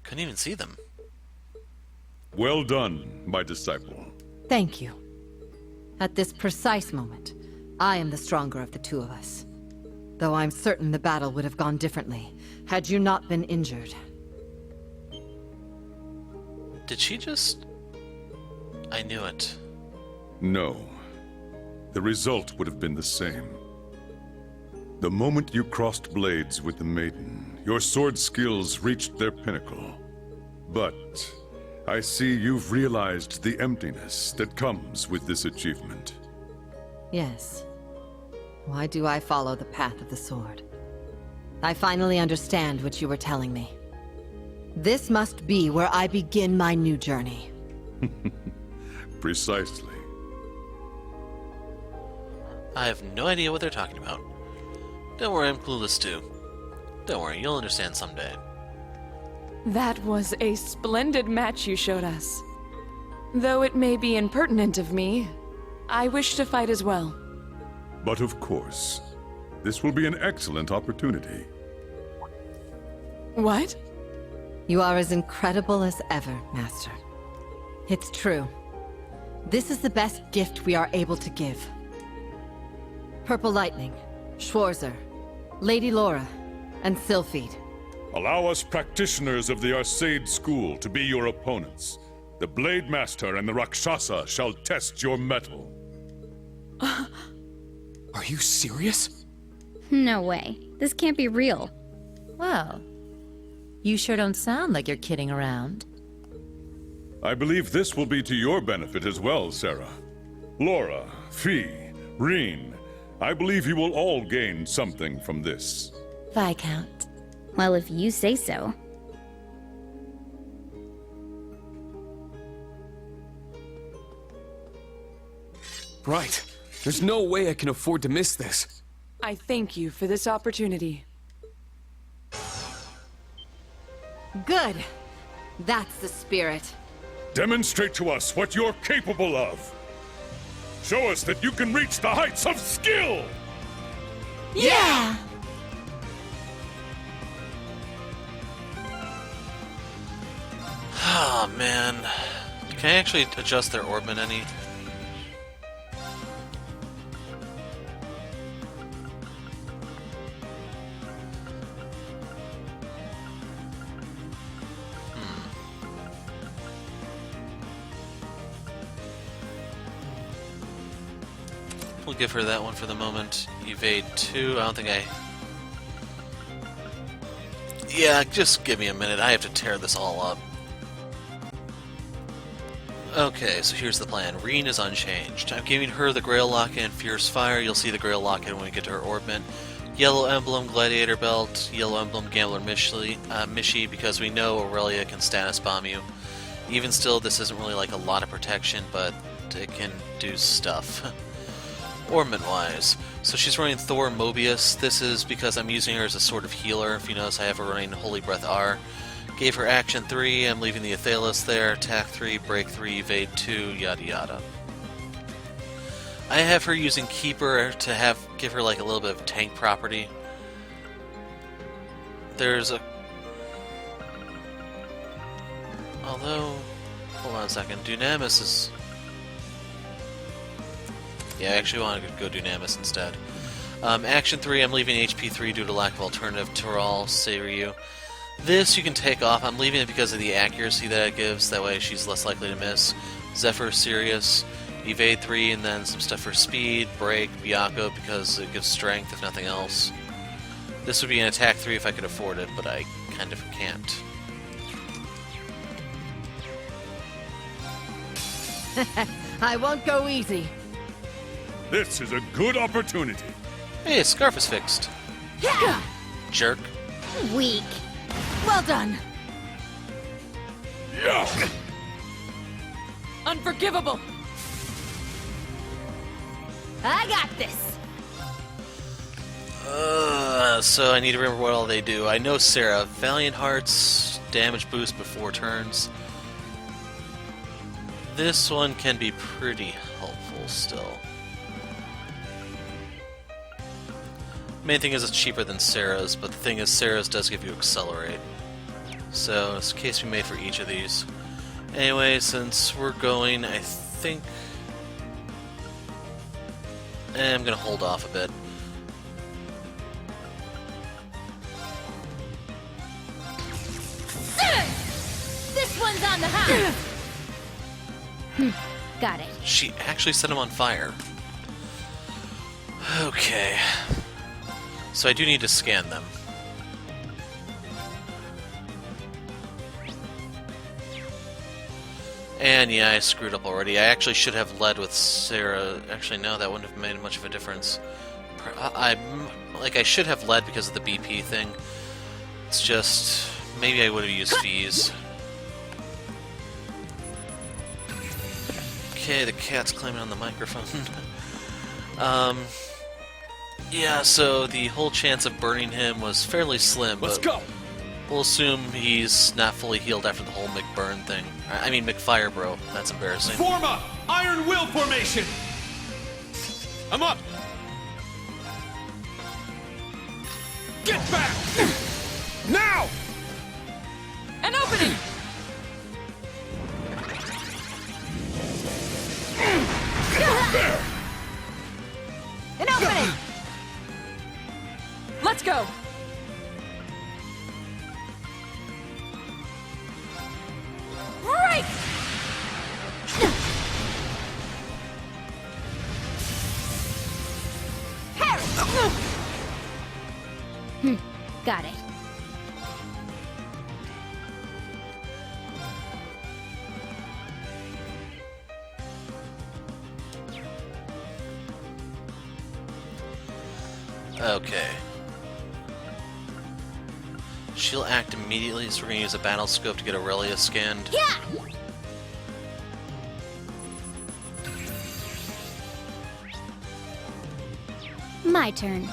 Couldn't even see them. Well done, my disciple. Thank you. At this precise moment, I am the stronger of the two of us. Though I'm certain the battle would have gone differently, had you not been injured. Did she just... I knew it. No. The result would have been the same. The moment you crossed blades with the maiden, your sword skills reached their pinnacle. But I see you've realized the emptiness that comes with this achievement. Yes. Why do I follow the path of the sword? I finally understand what you were telling me. This must be where I begin my new journey. Precisely. I have no idea what they're talking about. Don't worry, I'm clueless too. Don't worry, you'll understand someday. That was a splendid match you showed us. Though it may be impertinent of me, I wish to fight as well. But of course, this will be an excellent opportunity. What? You are as incredible as ever, Master. It's true. This is the best gift we are able to give. Purple Lightning, Schwarzer, Lady Laura, and Sylphid. Allow us practitioners of the Arseid school to be your opponents. The Blade Master and the Rakshasa shall test your mettle. Are you serious? No way. This can't be real. Well, you sure don't sound like you're kidding around. I believe this will be to your benefit as well, Sarah. Laura, Fee, Reen, I believe you will all gain something from this. Viscount. Well, if you say so. Right. There's no way I can afford to miss this. I thank you for this opportunity. Good. That's the spirit. Demonstrate to us what you're capable of. Show us that you can reach the heights of skill! Yeah! Ah, man. Can I actually adjust their orbit any? We'll give her that one for the moment. Evade 2, I don't think I... Yeah, just give me a minute, I have to tear this all up. Okay, so here's the plan. Reen is unchanged. I'm giving her the Grail Locket and Fierce Fire. You'll see the Grail Locket when we get to her orbit. Yellow Emblem, Gladiator Belt. Yellow Emblem, Gambler Mishi, because we know Aurelia can status bomb you. Even still, this isn't really like a lot of protection, but it can do stuff. Ornament-wise. So she's running Thor Mobius. This is because I'm using her as a sort of healer. If you notice, I have her running Holy Breath R. Gave her Action 3, I'm leaving the Athelas there, Attack 3, Break 3, Evade 2, yada yada. I have her using Keeper to give her like a little bit of tank property. There's a... Although... Hold on a second, Dunamis is... Yeah, I actually want to go Dunamis instead. Action 3, I'm leaving HP 3 due to lack of alternative. Toral, Seiryu. This you can take off. I'm leaving it because of the accuracy that it gives. That way she's less likely to miss. Zephyr, Sirius. Evade 3, and then some stuff for speed. Break, Byakuya, because it gives strength, if nothing else. This would be an attack 3 if I could afford it, but I kind of can't. I won't go easy. This is a good opportunity. Hey, his scarf is fixed. Jerk. Weak. Well done. Yeah. Unforgivable! I got this. So I need to remember what all they do. I know Sarah. Valiant Hearts, damage boost before turns. This one can be pretty helpful still. Main thing is it's cheaper than Sarah's, but the thing is Sarah's does give you Accelerate. So it's a case we made for each of these. Anyway, since we're going, I think... I'm gonna hold off a bit. This one's on the house. Got it. She actually set him on fire. Okay. So I do need to scan them. And yeah, I screwed up already. I actually should have led with Sarah. Actually, no, that wouldn't have made much of a difference. I should have led because of the BP thing. It's just... maybe I would have used fees. Okay, the cat's climbing on the microphone. Yeah, so the whole chance of burning him was fairly slim. Let's but go! we'll assume he's not fully healed after the whole McBurn thing. I mean, McFire, bro. That's embarrassing. Form up! Iron Will formation! I'm up! Get back! Now! An opening! An opening. Let's go! Break. Got it. Okay. She'll act immediately, so we're gonna use a battle scope to get Aurelia scanned. Yeah! My turn.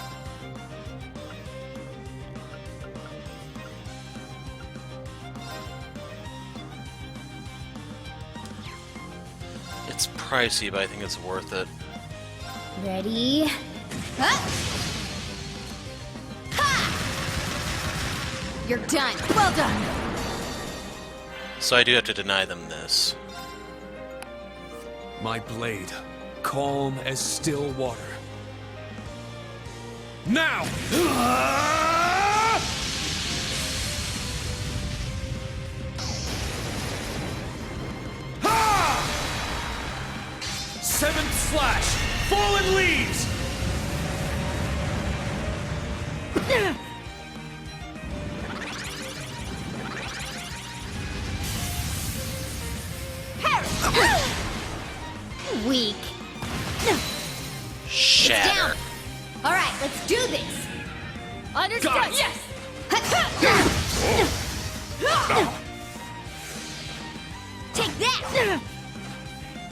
It's pricey, but I think it's worth it. Ready? Huh? Ha! You're done. Well done. So I do have to deny them this. My blade, calm as still water. Now! 7th slash! Fallen leaves! Weak. Shatter. Down. All right, let's do this. Understood. Got it. Yes. Take that.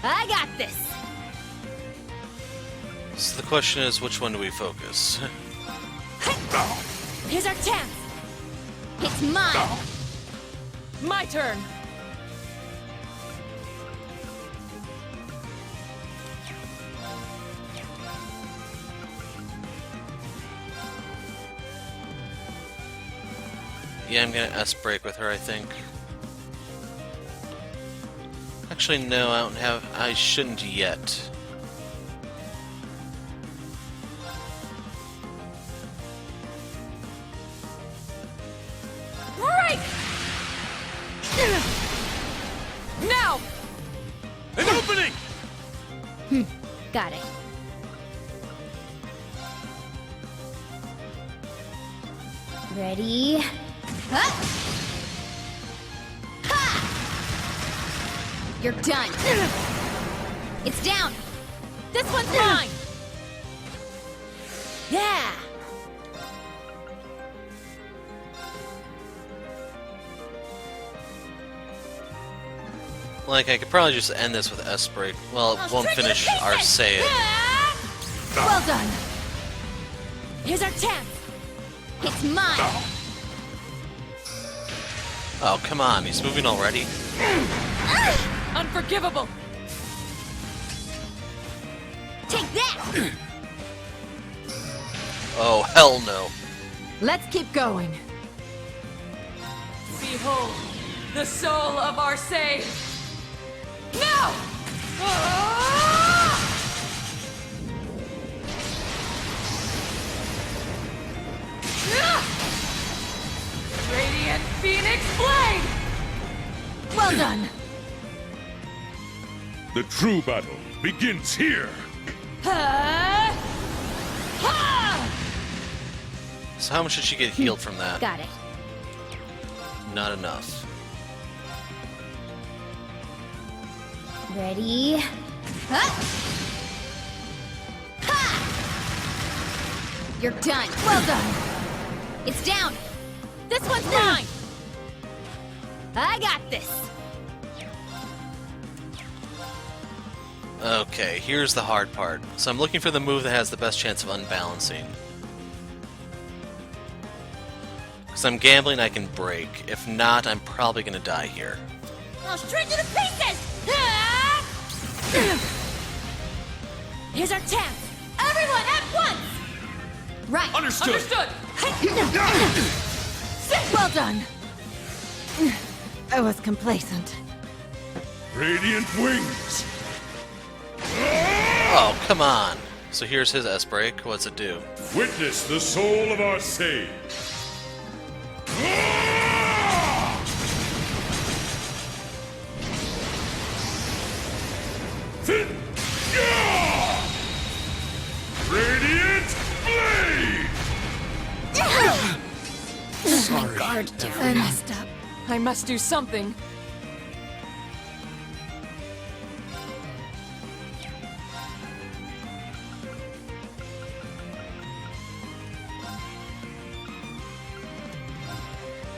I got this. So the question is, which one do we focus? Here's our chance. It's mine. My turn! Yeah, I'm gonna S-break with her, I think. Actually, no, I don't have... I shouldn't yet. opening! Got it. Ready? Huh? Ha! You're done. It's down. This one's mine! Yeah. Like, I could probably just end this with S-Break. Well, it won't finish Arseid. Well done! Here's our chance. It's mine. Oh, come on, he's moving already? Unforgivable! Take that. Oh, hell no. Let's keep going. Behold, the soul of Arseid! No! Ah! Radiant Phoenix Blade! Well done! The true battle begins here. Ha! Ha! So how much did she get healed from that? Got it. Not enough. Ready? Huh? Ha! You're done. Well done! It's down. This one's mine! I got this. Okay, here's the hard part. So I'm looking for the move that has the best chance of unbalancing. Because I'm gambling I can break. If not, I'm probably going to die here. I'll shred you to pieces! Here's our chance. Everyone at once! Right. Understood! Understood! Well done! I was complacent. Radiant wings. Oh, come on. So here's his S-Break. What's it do? Witness the soul of Arseid. Radiant blade. Sorry. I messed up. I must do something.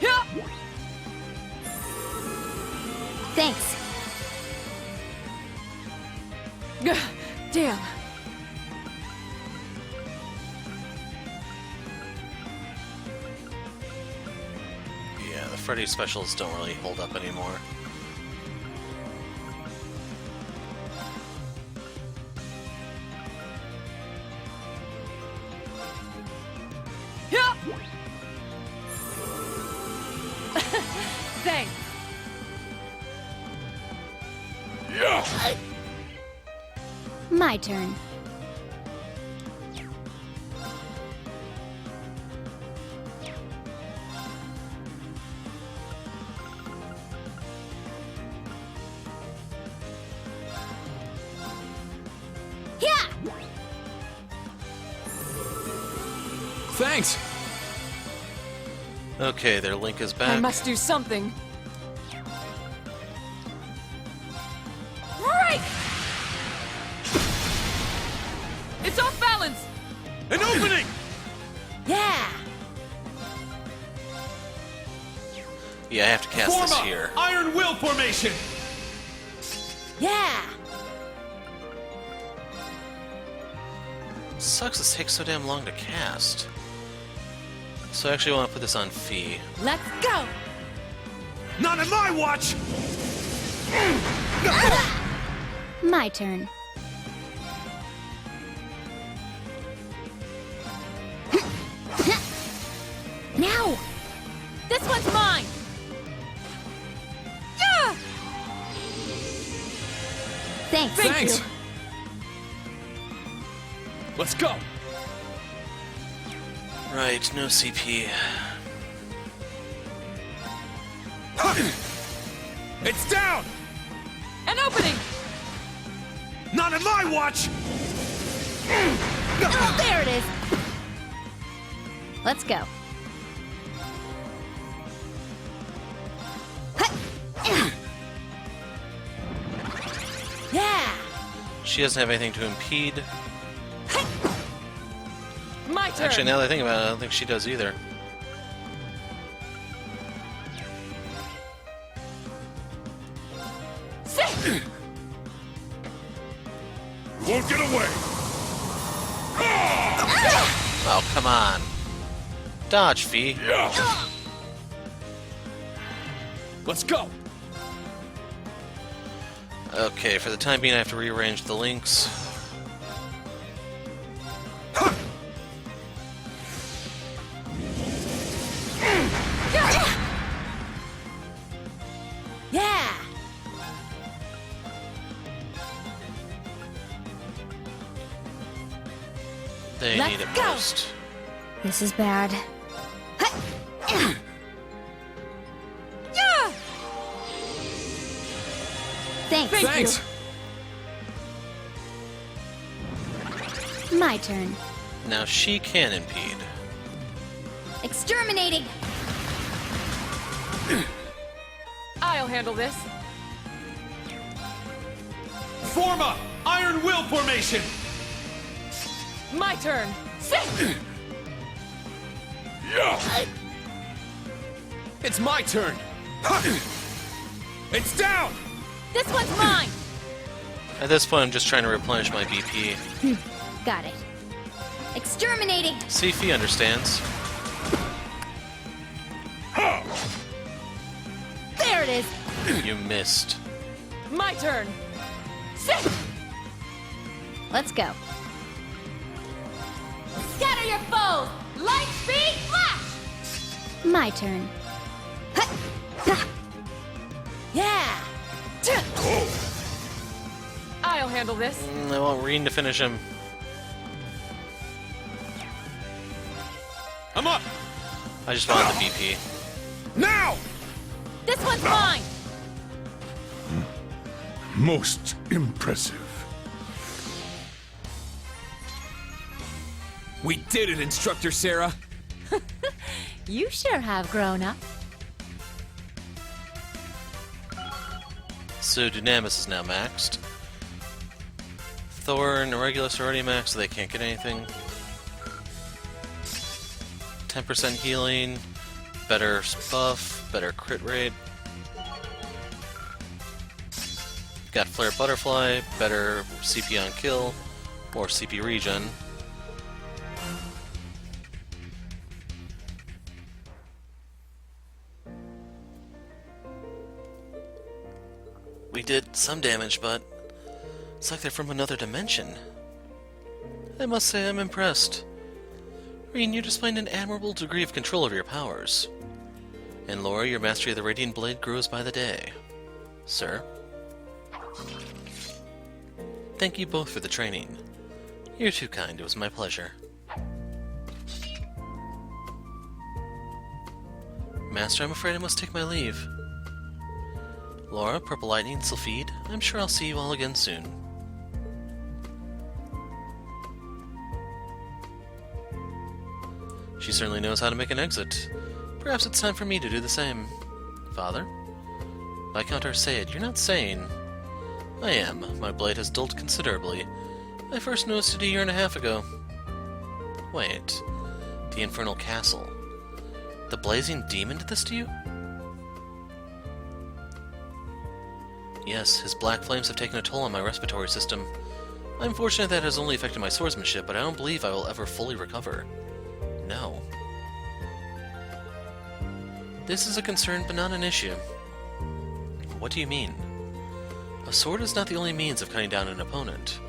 Yeah! Thanks. Gah, damn. Yeah, the Freddy specials don't really hold up anymore. Yeah! Thanks. Yeah. My turn. Yeah! Thanks! Okay, their link is I back. must do something. Right! It's off balance! An opening! Yeah! Yeah, I have to cast Form this up! here. Iron Will formation! Yeah! Sucks this takes so damn long to cast. So I actually want to put this on Fee. Let's go! Not on my watch! My turn. Now! This one's mine! Yeah! Thanks. Thanks! Let's go! Right, no CP. It's down! An opening! Not on my watch! Oh, there it is! Let's go. Yeah! She doesn't have anything to impede. My turn! Actually, now that I think about it, I don't think she does either. Sit! You won't get away! Oh, come on. Dodge, Fee. Let's go! Okay, for the time being, I have to rearrange the links. Yeah! They Let's need it go. most. This is bad. Yeah! Thanks. Thanks! My turn. Now she can impede. Exterminating! I'll handle this. Form up! Iron Will formation! My turn. Sit! It's my turn! It's down! This one's mine! At this point, I'm just trying to replenish my BP. Got it. Exterminating! See if he understands. There it is! You missed. My turn. Sit! Let's go. Scatter your foes! Light speed flash! My turn. Yeah! I'll handle this. I want Reen to finish him. I'm up! I just wanted the BP. Now! This one's mine! Most impressive. We did it, Instructor Sarah! You sure have grown up. So Dunamis is now maxed. Thor and Regulus are already maxed, so they can't get anything. 10% healing, better buff, better crit rate. Got Flare Butterfly, better CP on kill, more CP regen. We did some damage, but it's like they're from another dimension. I must say I'm impressed. Reen, you displayed an admirable degree of control over your powers. And Laura, your mastery of the Radiant Blade grows by the day. Sir? Thank you both for the training. You're too kind, it was my pleasure. Master, I'm afraid I must take my leave. Laura, Purple Lightning, Sylphide, I'm sure I'll see you all again soon. She certainly knows how to make an exit. Perhaps it's time for me to do the same. Father? Viscount Arseid, you're not sane. I am. My blade has dulled considerably. I first noticed it a year and a half ago. Wait. The Infernal Castle. The Blazing Demon did this to you? Yes, his black flames have taken a toll on my respiratory system. I'm fortunate that it has only affected my swordsmanship, but I don't believe I will ever fully recover. No. This is a concern, but not an issue. What do you mean? A sword is not the only means of cutting down an opponent.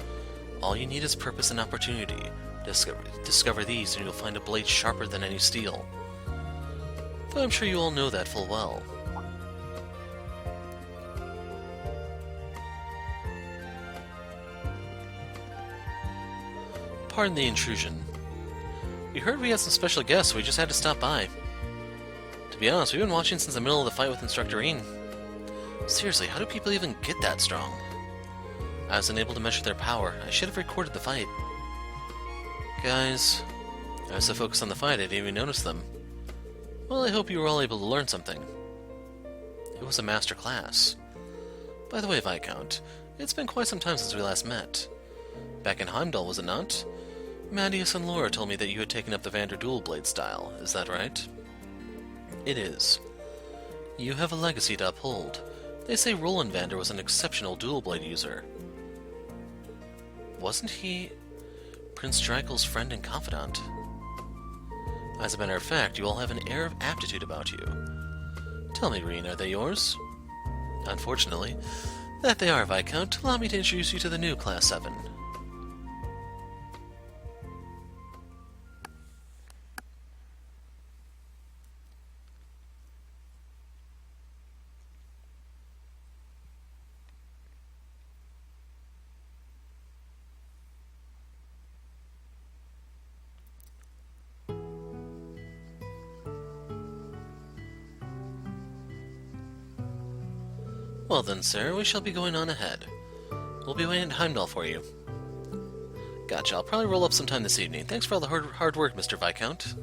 All you need is purpose and opportunity. Discover these, and you'll find a blade sharper than any steel. Though I'm sure you all know that full well. Pardon the intrusion. We heard we had some special guests, so we just had to stop by. To be honest, we've been watching since the middle of the fight with Instructor Guin. Seriously, how do people even get that strong? I was unable to measure their power. I should have recorded the fight. Guys, I was so focused on the fight I didn't even notice them. Well, I hope you were all able to learn something. It was a master class. By the way, Viscount, it's been quite some time since we last met. Back in Heimdall, was it not? Mattias and Laura told me that you had taken up the Vander dual blade style. Is that right? It is. You have a legacy to uphold. They say Roland Vander was an exceptional dual blade user. Wasn't he Prince Drakel's friend and confidant? As a matter of fact, you all have an air of aptitude about you. Tell me, Guin, are they yours? Unfortunately, that they are, Viscount. Allow me to introduce you to the new Class 7. Well then, sir, we shall be going on ahead. We'll be waiting at Heimdall for you. Gotcha, I'll probably roll up sometime this evening. Thanks for all the hard work, Mr. Viscount.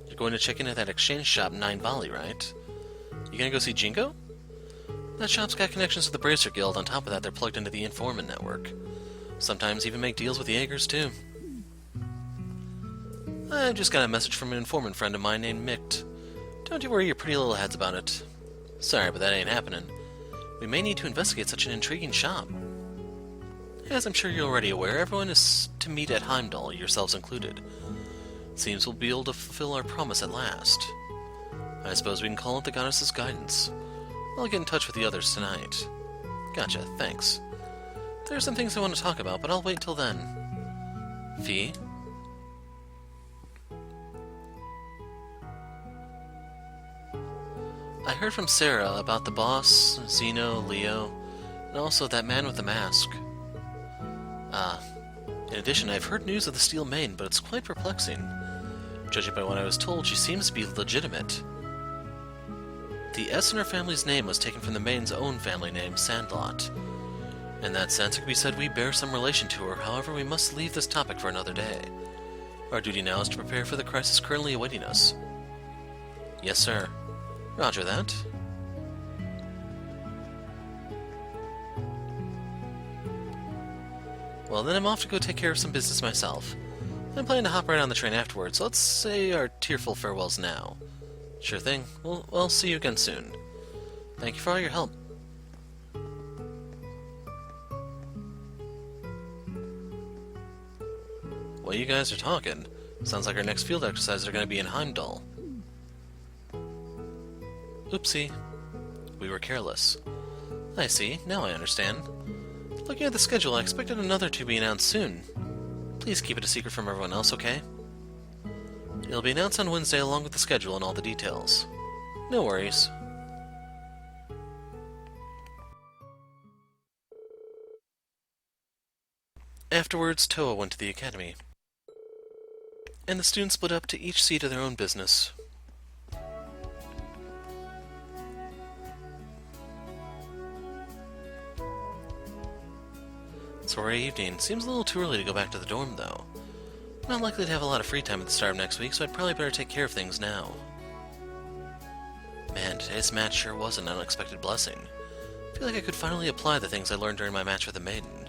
You're going to check in at that exchange shop 9 Valley, right? You gonna go see Jingo? That shop's got connections to the Bracer Guild. On top of that, they're plugged into the Informant Network. Sometimes even make deals with the Jaegers, too. I just got a message from an informant friend of mine named Micht. Don't you worry your pretty little heads about it. Sorry, but that ain't happening. We may need to investigate such an intriguing shop. As I'm sure you're already aware, everyone is to meet at Heimdall, yourselves included. Seems we'll be able to fulfill our promise at last. I suppose we can call it the Goddess's guidance. I'll get in touch with the others tonight. Gotcha, thanks. There are some things I want to talk about, but I'll wait till then. Fee? I heard from Sarah about the boss, Zeno, Leo, and also that man with the mask. In addition, I've heard news of the Steel Maiden, but it's quite perplexing. Judging by what I was told, she seems to be legitimate. The S in her family's name was taken from the Maiden's own family name, Sandlot. In that sense, it could be said we bear some relation to her. However, we must leave this topic for another day. Our duty now is to prepare for the crisis currently awaiting us. Yes, sir. Roger that. Well, then I'm off to go take care of some business myself. I'm planning to hop right on the train afterwards, so let's say our tearful farewells now. Sure thing. We'll see you again soon. Thank you for all your help. Well, you guys are talking. Sounds like our next field exercises are going to be in Heimdall. Oopsie. We were careless. I see. Now I understand. Looking at the schedule, I expected another to be announced soon. Please keep it a secret from everyone else, okay? It'll be announced on Wednesday along with the schedule and all the details. No worries. Afterwards, Toa went to the academy. And the students split up to each see to their own business. It's already evening. Seems a little too early to go back to the dorm, though. Not likely to have a lot of free time at the start of next week, so I'd probably better take care of things now. Man, today's match sure was an unexpected blessing. I feel like I could finally apply the things I learned during my match with the Maiden.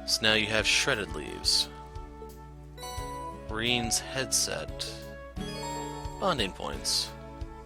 So now you have shredded leaves. Breen's headset. Bonding points.